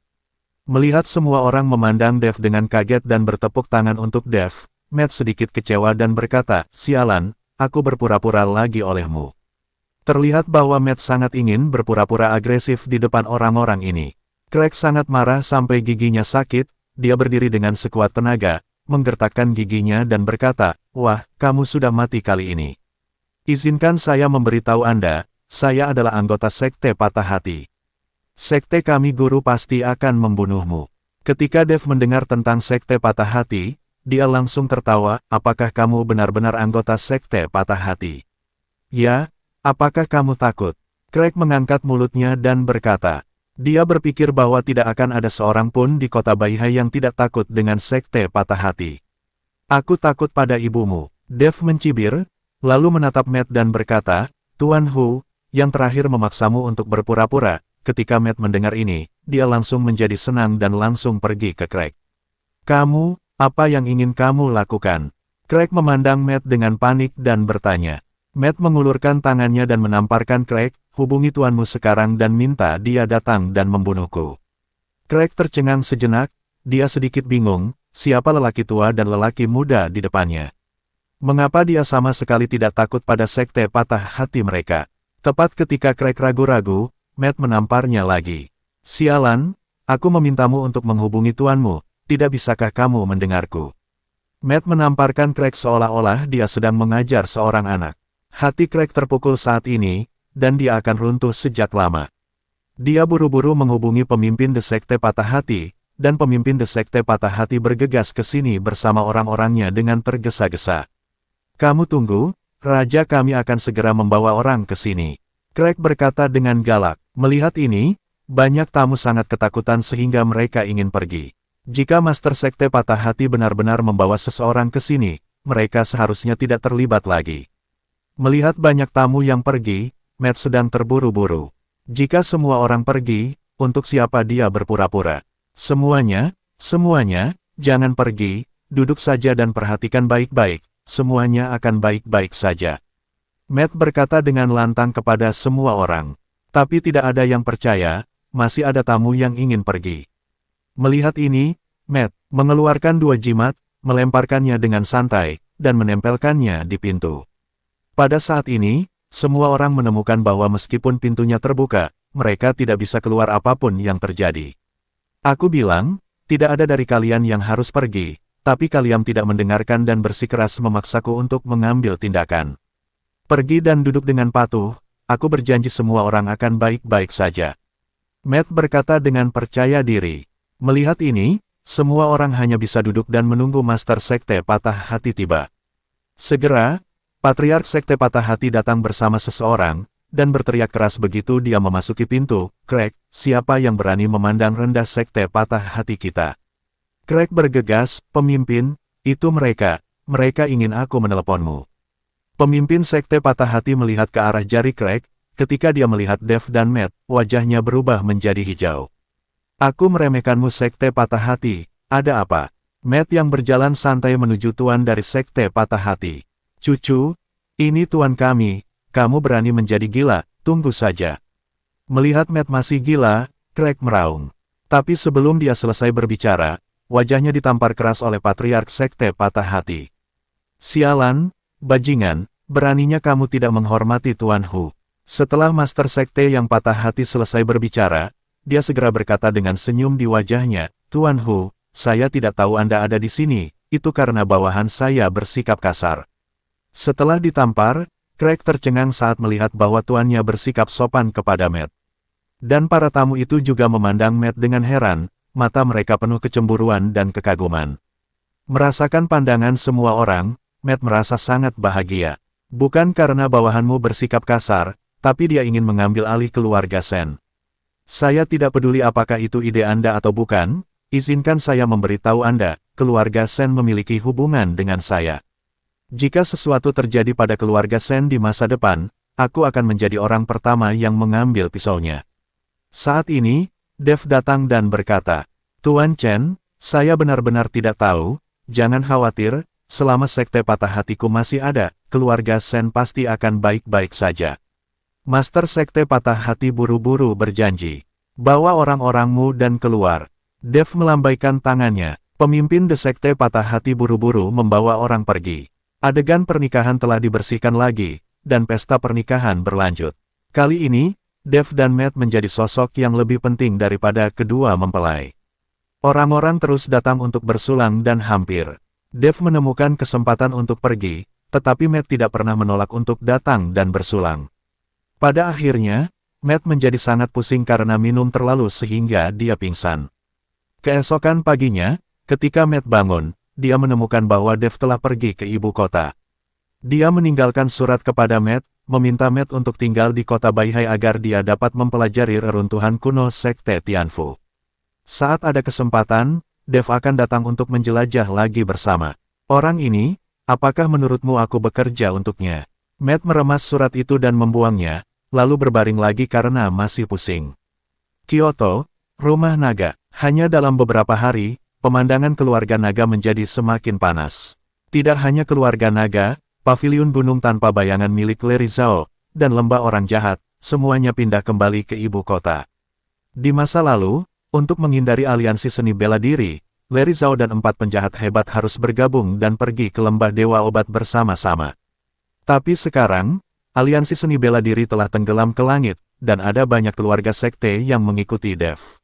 Melihat semua orang memandang Dev dengan kaget dan bertepuk tangan untuk Dev, Matt sedikit kecewa dan berkata, sialan, aku berpura-pura lagi olehmu. Terlihat bahwa Matt sangat ingin berpura-pura agresif di depan orang-orang ini. Craig sangat marah sampai giginya sakit, dia berdiri dengan sekuat tenaga, menggertakkan giginya dan berkata, wah, kamu sudah mati kali ini. Izinkan saya memberitahu Anda, saya adalah anggota Sekte Patah Hati. Sekte kami guru pasti akan membunuhmu. Ketika Dev mendengar tentang Sekte Patah Hati, dia langsung tertawa, apakah kamu benar-benar anggota Sekte Patah Hati? Ya, apakah kamu takut? Craig mengangkat mulutnya dan berkata, dia berpikir bahwa tidak akan ada seorang pun di kota Baihai yang tidak takut dengan Sekte Patah Hati. Aku takut pada ibumu. Dev mencibir, lalu menatap Matt dan berkata, Tuan Hu, yang terakhir memaksamu untuk berpura-pura. Ketika Matt mendengar ini, dia langsung menjadi senang dan langsung pergi ke Craig. Kamu, apa yang ingin kamu lakukan? Craig memandang Matt dengan panik dan bertanya. Matt mengulurkan tangannya dan menamparkan Craig, hubungi tuanmu sekarang dan minta dia datang dan membunuhku. Craig tercengang sejenak, dia sedikit bingung, siapa lelaki tua dan lelaki muda di depannya. Mengapa dia sama sekali tidak takut pada Sekte Patah Hati mereka? Tepat ketika Craig ragu-ragu, Matt menamparnya lagi. Sialan, aku memintamu untuk menghubungi tuanmu, tidak bisakah kamu mendengarku? Matt menamparkan Craig seolah-olah dia sedang mengajar seorang anak. Hati Craig terpukul saat ini, dan dia akan runtuh sejak lama. Dia buru-buru menghubungi pemimpin The Sekte Patah Hati, dan pemimpin The Sekte Patah Hati bergegas ke sini bersama orang-orangnya dengan tergesa-gesa. Kamu tunggu, Raja kami akan segera membawa orang ke sini. Craig berkata dengan galak. Melihat ini, banyak tamu sangat ketakutan sehingga mereka ingin pergi. Jika Master Sekte Patah Hati benar-benar membawa seseorang ke sini, mereka seharusnya tidak terlibat lagi. Melihat banyak tamu yang pergi, Matt sedang terburu-buru. Jika semua orang pergi, untuk siapa dia berpura-pura? Semuanya, jangan pergi, duduk saja dan perhatikan baik-baik. Semuanya akan baik-baik saja. Matt berkata dengan lantang kepada semua orang. Tapi tidak ada yang percaya, masih ada tamu yang ingin pergi. Melihat ini, Matt mengeluarkan 2 jimat, melemparkannya dengan santai, dan menempelkannya di pintu. Pada saat ini, semua orang menemukan bahwa meskipun pintunya terbuka, mereka tidak bisa keluar apapun yang terjadi. Aku bilang, tidak ada dari kalian yang harus pergi. Tapi kalian tidak mendengarkan dan bersikeras memaksaku untuk mengambil tindakan. Pergi dan duduk dengan patuh, aku berjanji semua orang akan baik-baik saja. Matt berkata dengan percaya diri. Melihat ini, semua orang hanya bisa duduk dan menunggu Master Sekte Patah Hati tiba. Segera, Patriark Sekte Patah Hati datang bersama seseorang, dan berteriak keras begitu dia memasuki pintu, Craig, siapa yang berani memandang rendah Sekte Patah Hati kita? Craig bergegas, pemimpin, itu mereka ingin aku meneleponmu. Pemimpin Sekte Patah Hati melihat ke arah jari Craig, ketika dia melihat Dev dan Matt, wajahnya berubah menjadi hijau. Aku meremehkanmu Sekte Patah Hati, ada apa? Matt yang berjalan santai menuju tuan dari Sekte Patah Hati. Cucu, ini tuan kami, kamu berani menjadi gila, tunggu saja. Melihat Matt masih gila, Craig meraung. Tapi sebelum dia selesai berbicara, wajahnya ditampar keras oleh Patriark Sekte Patah Hati. Sialan, bajingan, beraninya kamu tidak menghormati Tuan Hu. Setelah Master Sekte yang patah hati selesai berbicara, dia segera berkata dengan senyum di wajahnya, Tuan Hu, saya tidak tahu Anda ada di sini, itu karena bawahan saya bersikap kasar. Setelah ditampar, Craig tercengang saat melihat bahwa tuannya bersikap sopan kepada Matt. Dan para tamu itu juga memandang Matt dengan heran, mata mereka penuh kecemburuan dan kekaguman. Merasakan pandangan semua orang, Matt merasa sangat bahagia. Bukan karena bawahanmu bersikap kasar, tapi dia ingin mengambil alih keluarga Sen. Saya tidak peduli apakah itu ide Anda atau bukan, izinkan saya memberitahu Anda, keluarga Sen memiliki hubungan dengan saya. Jika sesuatu terjadi pada keluarga Sen di masa depan, aku akan menjadi orang pertama yang mengambil pisaunya. Saat ini, Dev datang dan berkata, Tuan Chen, saya benar-benar tidak tahu, jangan khawatir, selama Sekte Patah Hatiku masih ada, keluarga Sen pasti akan baik-baik saja. Master Sekte Patah Hati buru-buru berjanji, bawa orang-orangmu dan keluar. Dev melambaikan tangannya, pemimpin The Sekte Patah Hati buru-buru membawa orang pergi. Adegan pernikahan telah dibersihkan lagi, dan pesta pernikahan berlanjut. Kali ini, Dev dan Matt menjadi sosok yang lebih penting daripada kedua mempelai. Orang-orang terus datang untuk bersulang dan hampir. Dev menemukan kesempatan untuk pergi, tetapi Matt tidak pernah menolak untuk datang dan bersulang. Pada akhirnya, Matt menjadi sangat pusing karena minum terlalu sehingga dia pingsan. Keesokan paginya, ketika Matt bangun, dia menemukan bahwa Dev telah pergi ke ibu kota. Dia meninggalkan surat kepada Matt, meminta Matt untuk tinggal di kota Baihai agar dia dapat mempelajari reruntuhan kuno Sekte Tianfu. Saat ada kesempatan, Dev akan datang untuk menjelajah lagi bersama. Orang ini, apakah menurutmu aku bekerja untuknya? Matt meremas surat itu dan membuangnya, lalu berbaring lagi karena masih pusing. Kyoto, rumah naga. Hanya dalam beberapa hari, pemandangan keluarga naga menjadi semakin panas. Tidak hanya keluarga naga, paviliun gunung tanpa bayangan milik Larry Zhao, dan lembah orang jahat, semuanya pindah kembali ke ibu kota. Di masa lalu, untuk menghindari aliansi seni bela diri, Larry Zhao dan 4 penjahat hebat harus bergabung dan pergi ke lembah Dewa Obat bersama-sama. Tapi sekarang, aliansi seni bela diri telah tenggelam ke langit, dan ada banyak keluarga sekte yang mengikuti Dev.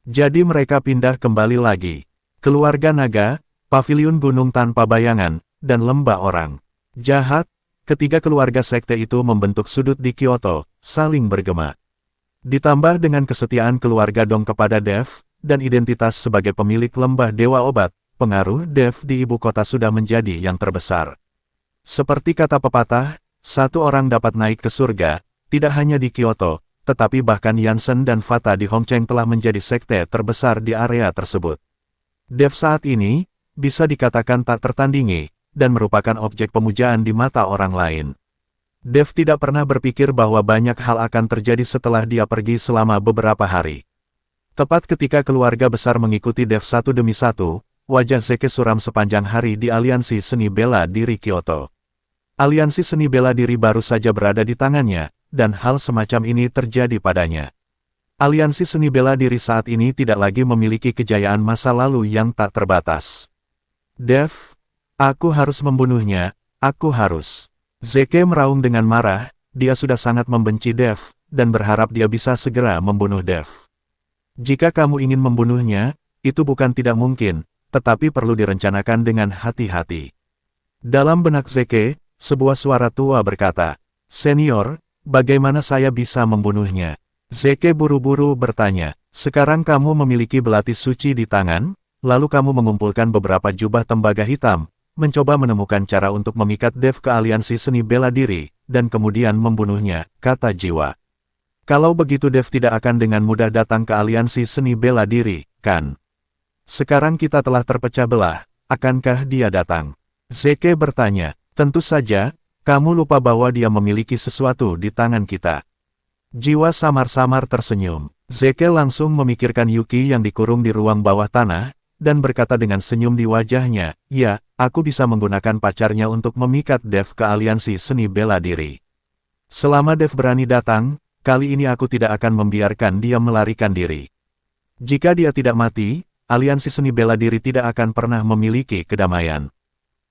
Jadi mereka pindah kembali lagi. Keluarga naga, paviliun gunung tanpa bayangan, dan lembah orang jahat. Ketiga keluarga sekte itu membentuk sudut di Kyoto, saling bergema. Ditambah dengan kesetiaan keluarga Dong kepada Dev, dan identitas sebagai pemilik lembah Dewa Obat, pengaruh Dev di ibu kota sudah menjadi yang terbesar. Seperti kata pepatah, satu orang dapat naik ke surga, tidak hanya di Kyoto, tetapi bahkan Yansen dan Fata di Hongcheng telah menjadi sekte terbesar di area tersebut. Dev saat ini, bisa dikatakan tak tertandingi, dan merupakan objek pemujaan di mata orang lain. Dev tidak pernah berpikir bahwa banyak hal akan terjadi setelah dia pergi selama beberapa hari. Tepat ketika keluarga besar mengikuti Dev satu demi satu, wajah Zeke suram sepanjang hari di aliansi seni bela diri Kyoto. Aliansi seni bela diri baru saja berada di tangannya, dan hal semacam ini terjadi padanya. Aliansi seni bela diri saat ini tidak lagi memiliki kejayaan masa lalu yang tak terbatas. Dev, aku harus membunuhnya, aku harus. Zeke meraung dengan marah, dia sudah sangat membenci Dev, dan berharap dia bisa segera membunuh Dev. Jika kamu ingin membunuhnya, itu bukan tidak mungkin, tetapi perlu direncanakan dengan hati-hati. Dalam benak Zeke, sebuah suara tua berkata, Senior, bagaimana saya bisa membunuhnya? Zeke buru-buru bertanya, sekarang kamu memiliki belati suci di tangan, lalu kamu mengumpulkan beberapa jubah tembaga hitam, mencoba menemukan cara untuk memikat Dev ke aliansi seni bela diri, dan kemudian membunuhnya, kata Jiwa. Kalau begitu Dev tidak akan dengan mudah datang ke aliansi seni bela diri, kan? Sekarang kita telah terpecah belah, akankah dia datang? Zeke bertanya, tentu saja, kamu lupa bahwa dia memiliki sesuatu di tangan kita. Jiwa samar-samar tersenyum. Zeke langsung memikirkan Yuki yang dikurung di ruang bawah tanah, dan berkata dengan senyum di wajahnya, "Ya, aku bisa menggunakan pacarnya untuk memikat Dev ke aliansi seni bela diri. Selama Dev berani datang, kali ini aku tidak akan membiarkan dia melarikan diri. Jika dia tidak mati, aliansi seni bela diri tidak akan pernah memiliki kedamaian."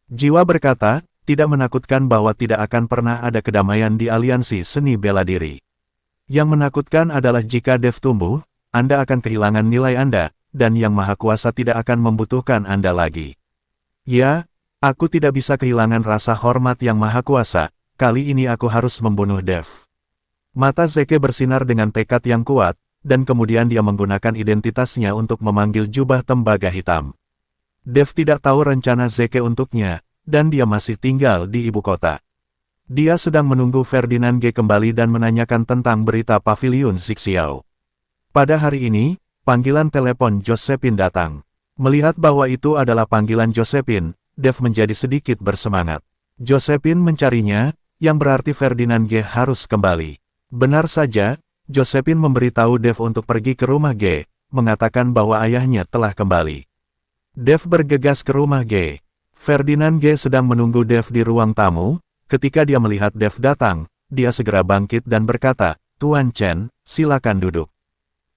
Jiwa berkata, tidak menakutkan bahwa tidak akan pernah ada kedamaian di aliansi seni bela diri. Yang menakutkan adalah jika Dev tumbuh, Anda akan kehilangan nilai Anda, dan Yang Maha Kuasa tidak akan membutuhkan Anda lagi. Ya, aku tidak bisa kehilangan rasa hormat Yang Maha Kuasa, kali ini aku harus membunuh Dev. Mata Zeke bersinar dengan tekad yang kuat, dan kemudian dia menggunakan identitasnya untuk memanggil jubah tembaga hitam. Dev tidak tahu rencana Zeke untuknya, dan dia masih tinggal di ibu kota. Dia sedang menunggu Ferdinand Ge kembali dan menanyakan tentang berita Paviliun Zixiao. Pada hari ini, panggilan telepon Josephine datang. Melihat bahwa itu adalah panggilan Josephine, Dev menjadi sedikit bersemangat. Josephine mencarinya, yang berarti Ferdinand Ge harus kembali. Benar saja, Josephine memberitahu Dev untuk pergi ke rumah Ge, mengatakan bahwa ayahnya telah kembali. Dev bergegas ke rumah Ge. Ferdinand Ge sedang menunggu Dev di ruang tamu. Ketika dia melihat Dev datang, dia segera bangkit dan berkata, "Tuan Chen, silakan duduk."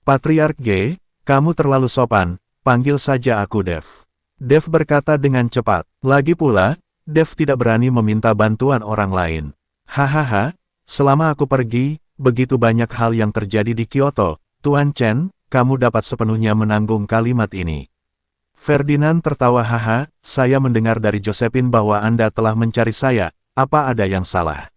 "Patriark Ge, kamu terlalu sopan, panggil saja aku Dev." Dev berkata dengan cepat. Lagi pula, Dev tidak berani meminta bantuan orang lain. "Hahaha, selama aku pergi, begitu banyak hal yang terjadi di Kyoto. Tuan Chen, kamu dapat sepenuhnya menanggung kalimat ini." Ferdinand tertawa. "Haha, saya mendengar dari Josephine bahwa Anda telah mencari saya, apa ada yang salah?"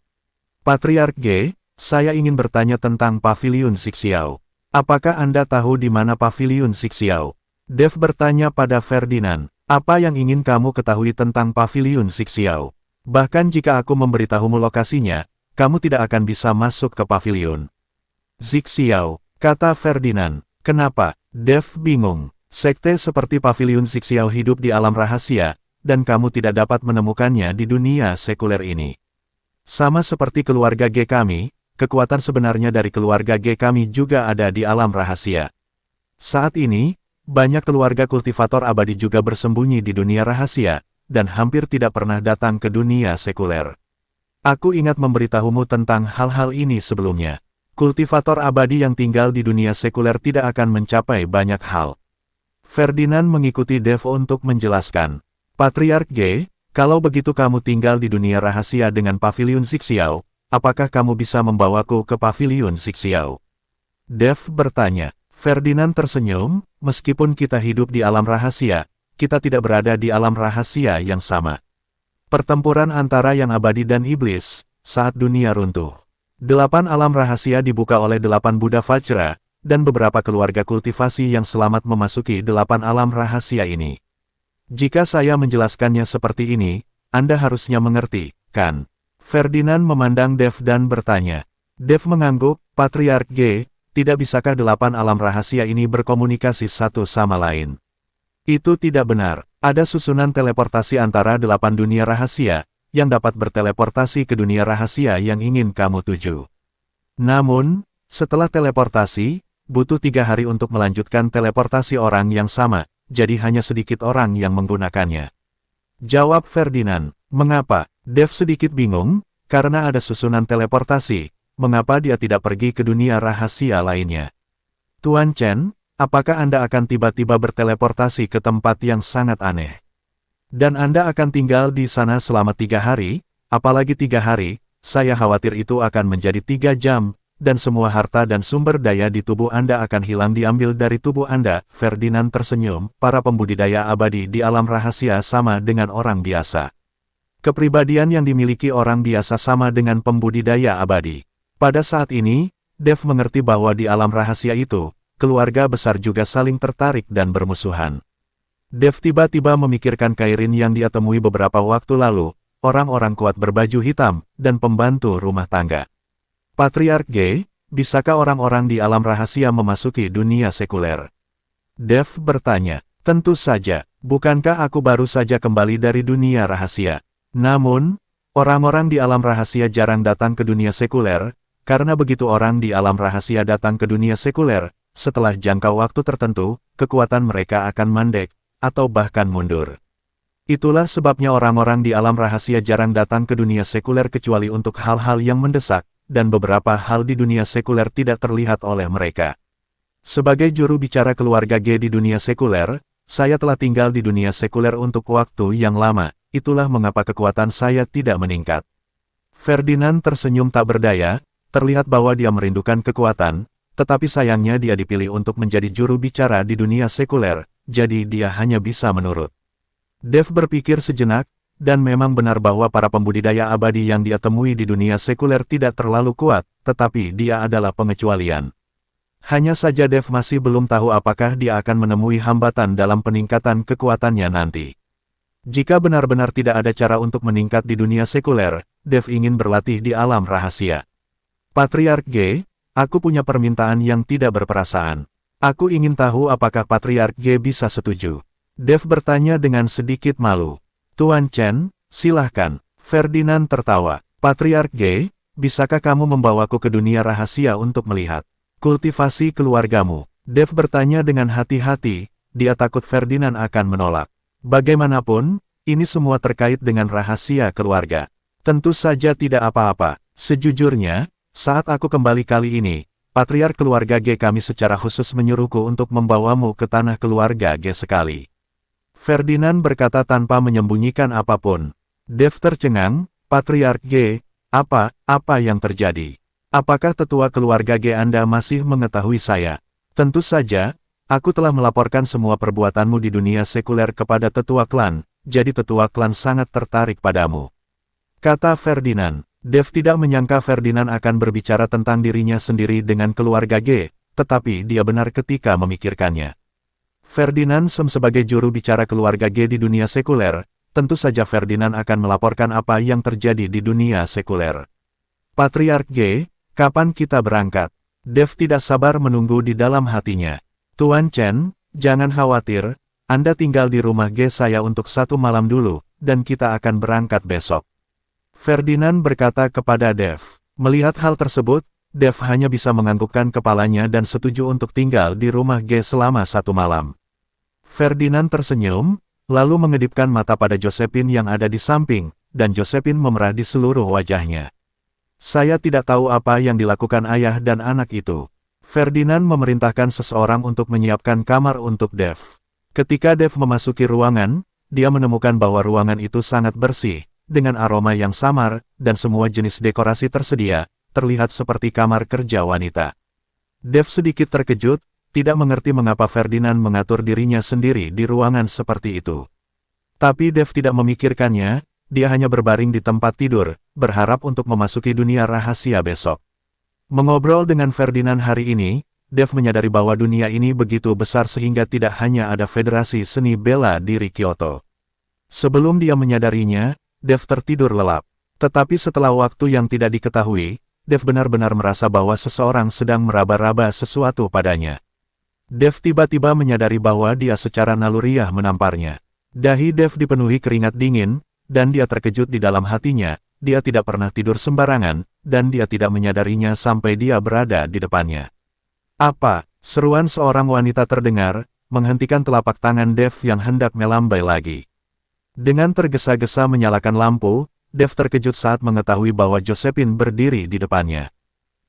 "Patriark Ge, saya ingin bertanya tentang Paviliun Zixiao. Apakah Anda tahu di mana Paviliun Zixiao?" Dev bertanya pada Ferdinand, "Apa yang ingin kamu ketahui tentang Paviliun Zixiao? Bahkan jika aku memberitahumu lokasinya, kamu tidak akan bisa masuk ke Paviliun Zixiao," kata Ferdinand. "Kenapa?" Dev bingung. "Sekte seperti Paviliun Zixiao hidup di alam rahasia, dan kamu tidak dapat menemukannya di dunia sekuler ini. Sama seperti keluarga Ge kami, kekuatan sebenarnya dari keluarga Ge kami juga ada di alam rahasia. Saat ini, banyak keluarga kultivator abadi juga bersembunyi di dunia rahasia, dan hampir tidak pernah datang ke dunia sekuler. Aku ingat memberitahumu tentang hal-hal ini sebelumnya. Kultivator abadi yang tinggal di dunia sekuler tidak akan mencapai banyak hal." Ferdinand mengikuti Dev untuk menjelaskan. "Patriark Ge, kalau begitu kamu tinggal di dunia rahasia dengan Paviliun Zixiao, apakah kamu bisa membawaku ke Paviliun Zixiao?" Dev bertanya. Ferdinand tersenyum, "Meskipun kita hidup di alam rahasia, kita tidak berada di alam rahasia yang sama. Pertempuran antara yang abadi dan iblis, saat dunia runtuh. 8 alam rahasia dibuka oleh 8 Buddha Vajra, dan beberapa keluarga kultivasi yang selamat memasuki 8 alam rahasia ini. Jika saya menjelaskannya seperti ini, Anda harusnya mengerti, kan?" Ferdinand memandang Dev dan bertanya. Dev mengangguk. "Patriark Ge, tidak bisakah 8 alam rahasia ini berkomunikasi satu sama lain?" "Itu tidak benar. Ada susunan teleportasi antara 8 dunia rahasia, yang dapat berteleportasi ke dunia rahasia yang ingin kamu tuju. Namun, setelah teleportasi, butuh 3 hari untuk melanjutkan teleportasi orang yang sama, jadi hanya sedikit orang yang menggunakannya." Jawab Ferdinand. "Mengapa?" Dev sedikit bingung, karena ada susunan teleportasi, mengapa dia tidak pergi ke dunia rahasia lainnya? "Tuan Chen, apakah Anda akan tiba-tiba berteleportasi ke tempat yang sangat aneh? Dan Anda akan tinggal di sana selama 3 hari, apalagi 3 hari, saya khawatir itu akan menjadi 3 jam, dan semua harta dan sumber daya di tubuh Anda akan hilang diambil dari tubuh Anda." Ferdinand tersenyum. "Para pembudidaya abadi di alam rahasia sama dengan orang biasa. Kepribadian yang dimiliki orang biasa sama dengan pembudidaya abadi." Pada saat ini, Dev mengerti bahwa di alam rahasia itu, keluarga besar juga saling tertarik dan bermusuhan. Dev tiba-tiba memikirkan Kairin yang dia temui beberapa waktu lalu, orang-orang kuat berbaju hitam, dan pembantu rumah tangga. "Patriark Ge, bisakah orang-orang di alam rahasia memasuki dunia sekuler?" Dev bertanya. "Tentu saja, bukankah aku baru saja kembali dari dunia rahasia? Namun, orang-orang di alam rahasia jarang datang ke dunia sekuler, karena begitu orang di alam rahasia datang ke dunia sekuler, setelah jangka waktu tertentu, kekuatan mereka akan mandek, atau bahkan mundur. Itulah sebabnya orang-orang di alam rahasia jarang datang ke dunia sekuler kecuali untuk hal-hal yang mendesak, dan beberapa hal di dunia sekuler tidak terlihat oleh mereka. Sebagai juru bicara keluarga G di dunia sekuler, saya telah tinggal di dunia sekuler untuk waktu yang lama, itulah mengapa kekuatan saya tidak meningkat. Ferdinand tersenyum tak berdaya, terlihat bahwa dia merindukan kekuatan, tetapi sayangnya dia dipilih untuk menjadi juru bicara di dunia sekuler, jadi dia hanya bisa menurut. Dev berpikir sejenak, dan memang benar bahwa para pembudidaya abadi yang dia temui di dunia sekuler tidak terlalu kuat, tetapi dia adalah pengecualian. Hanya saja Dev masih belum tahu apakah dia akan menemui hambatan dalam peningkatan kekuatannya nanti. Jika benar-benar tidak ada cara untuk meningkat di dunia sekuler, Dev ingin berlatih di alam rahasia. Patriark G, aku punya permintaan yang tidak berperasaan. Aku ingin tahu apakah Patriark G bisa setuju. Dev bertanya dengan sedikit malu. Tuan Chen, silahkan. Ferdinand tertawa. Patriark G, bisakah kamu membawaku ke dunia rahasia untuk melihat kultivasi keluargamu? Dev bertanya dengan hati-hati, dia takut Ferdinand akan menolak. Bagaimanapun, ini semua terkait dengan rahasia keluarga. Tentu saja tidak apa-apa. Sejujurnya, saat aku kembali kali ini, Patriark keluarga G kami secara khusus menyuruhku untuk membawamu ke tanah keluarga G sekali. Ferdinand berkata tanpa menyembunyikan apapun. Dev tercengang, Patriark G, apa yang terjadi? Apakah tetua keluarga G Anda masih mengetahui saya? Tentu saja, aku telah melaporkan semua perbuatanmu di dunia sekuler kepada tetua klan, jadi tetua klan sangat tertarik padamu. Kata Ferdinand. Dev tidak menyangka Ferdinand akan berbicara tentang dirinya sendiri dengan keluarga G, tetapi dia benar ketika memikirkannya. Ferdinand sebagai juru bicara keluarga G di dunia sekuler, tentu saja Ferdinand akan melaporkan apa yang terjadi di dunia sekuler. Patriark G, kapan kita berangkat? Dev tidak sabar menunggu di dalam hatinya. Tuan Chen, jangan khawatir, Anda tinggal di rumah G saya untuk 1 malam dulu, dan kita akan berangkat besok. Ferdinand berkata kepada Dev. Melihat hal tersebut, Dev hanya bisa menganggukkan kepalanya dan setuju untuk tinggal di rumah G selama 1 malam. Ferdinand tersenyum, lalu mengedipkan mata pada Josephine yang ada di samping, dan Josephine memerah di seluruh wajahnya. Saya tidak tahu apa yang dilakukan ayah dan anak itu. Ferdinand memerintahkan seseorang untuk menyiapkan kamar untuk Dev. Ketika Dev memasuki ruangan, dia menemukan bahwa ruangan itu sangat bersih, dengan aroma yang samar, dan semua jenis dekorasi tersedia, terlihat seperti kamar kerja wanita. Dev sedikit terkejut, tidak mengerti mengapa Ferdinand mengatur dirinya sendiri di ruangan seperti itu. Tapi Dev tidak memikirkannya, dia hanya berbaring di tempat tidur, berharap untuk memasuki dunia rahasia besok. Mengobrol dengan Ferdinand hari ini, Dev menyadari bahwa dunia ini begitu besar sehingga tidak hanya ada federasi seni bela diri Kyoto. Sebelum dia menyadarinya, Dev tertidur lelap. Tetapi setelah waktu yang tidak diketahui, Dev benar-benar merasa bahwa seseorang sedang meraba-raba sesuatu padanya. Dev tiba-tiba menyadari bahwa dia secara naluriah menamparnya. Dahi Dev dipenuhi keringat dingin, dan dia terkejut di dalam hatinya, dia tidak pernah tidur sembarangan, dan dia tidak menyadarinya sampai dia berada di depannya. Apa? Seruan seorang wanita terdengar, menghentikan telapak tangan Dev yang hendak melambai lagi. Dengan tergesa-gesa menyalakan lampu, Dev terkejut saat mengetahui bahwa Josephine berdiri di depannya.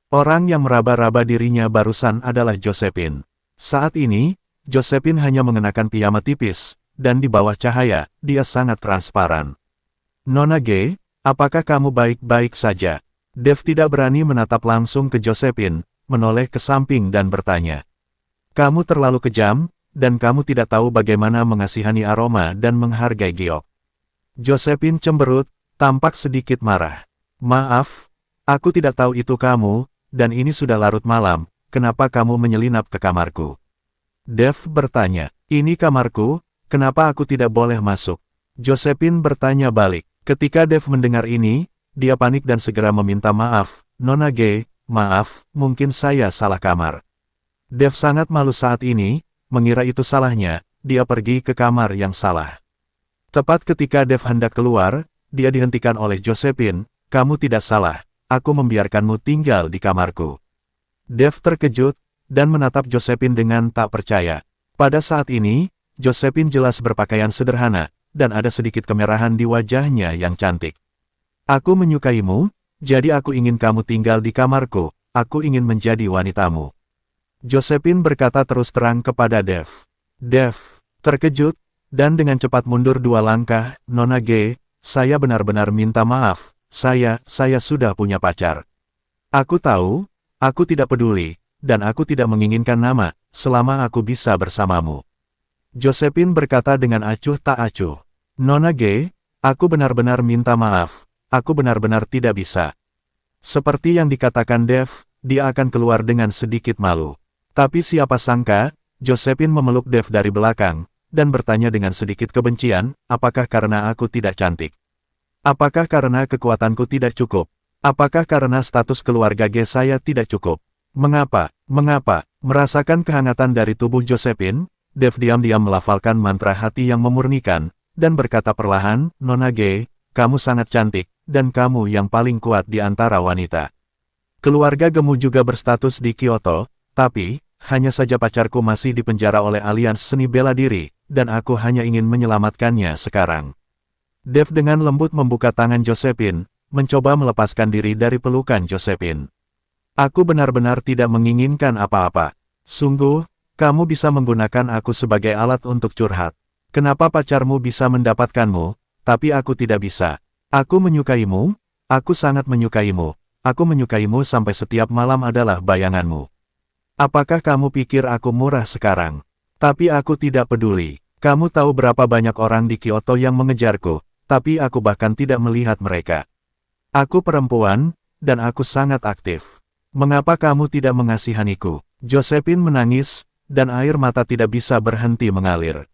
Orang yang meraba-raba dirinya barusan adalah Josephine. Saat ini, Josephine hanya mengenakan piyama tipis, dan di bawah cahaya, dia sangat transparan. Nona G, apakah kamu baik-baik saja? Dev tidak berani menatap langsung ke Josephine, menoleh ke samping dan bertanya. Kamu terlalu kejam, dan kamu tidak tahu bagaimana mengasihani aroma dan menghargai giok. Josephine cemberut, tampak sedikit marah. Maaf, aku tidak tahu itu kamu, dan ini sudah larut malam, kenapa kamu menyelinap ke kamarku? Dev bertanya, ini kamarku, kenapa aku tidak boleh masuk? Josephine bertanya balik. Ketika Dev mendengar ini, dia panik dan segera meminta maaf, Nona G, maaf, mungkin saya salah kamar. Dev sangat malu saat ini, mengira itu salahnya, dia pergi ke kamar yang salah. Tepat ketika Dev hendak keluar, dia dihentikan oleh Josephine, kamu tidak salah, aku membiarkanmu tinggal di kamarku. Dev terkejut, dan menatap Josephine dengan tak percaya. Pada saat ini, Josephine jelas berpakaian sederhana, dan ada sedikit kemerahan di wajahnya yang cantik. Aku menyukaimu, jadi aku ingin kamu tinggal di kamarku, aku ingin menjadi wanitamu. Josephine berkata terus terang kepada Dev. Dev terkejut, dan dengan cepat mundur 2 langkah, Nona G, saya benar-benar minta maaf, saya sudah punya pacar. Aku tahu, aku tidak peduli, dan aku tidak menginginkan nama, selama aku bisa bersamamu. Josephine berkata dengan acuh tak acuh. Nona G, aku benar-benar minta maaf, aku benar-benar tidak bisa. Seperti yang dikatakan Dev, dia akan keluar dengan sedikit malu. Tapi siapa sangka, Josephine memeluk Dev dari belakang, dan bertanya dengan sedikit kebencian, apakah karena aku tidak cantik? Apakah karena kekuatanku tidak cukup? Apakah karena status keluarga G saya tidak cukup? Mengapa? Merasakan kehangatan dari tubuh Josephine, Dev diam-diam melafalkan mantra hati yang memurnikan, dan berkata perlahan, Nona G, kamu sangat cantik, dan kamu yang paling kuat di antara wanita. Keluarga Gemu juga berstatus di Kyoto, tapi, hanya saja pacarku masih dipenjara oleh alians seni bela diri, dan aku hanya ingin menyelamatkannya sekarang. Dev dengan lembut membuka tangan Josephine, mencoba melepaskan diri dari pelukan Josephine. Aku benar-benar tidak menginginkan apa-apa. Sungguh, kamu bisa menggunakan aku sebagai alat untuk curhat. Kenapa pacarmu bisa mendapatkanmu, tapi aku tidak bisa? Aku menyukaimu, aku sangat menyukaimu. Aku menyukaimu sampai setiap malam adalah bayanganmu. Apakah kamu pikir aku murah sekarang? Tapi aku tidak peduli. Kamu tahu berapa banyak orang di Kyoto yang mengejarku, tapi aku bahkan tidak melihat mereka. Aku perempuan, dan aku sangat aktif. Mengapa kamu tidak mengasihaniku? Josephine menangis, dan air mata tidak bisa berhenti mengalir.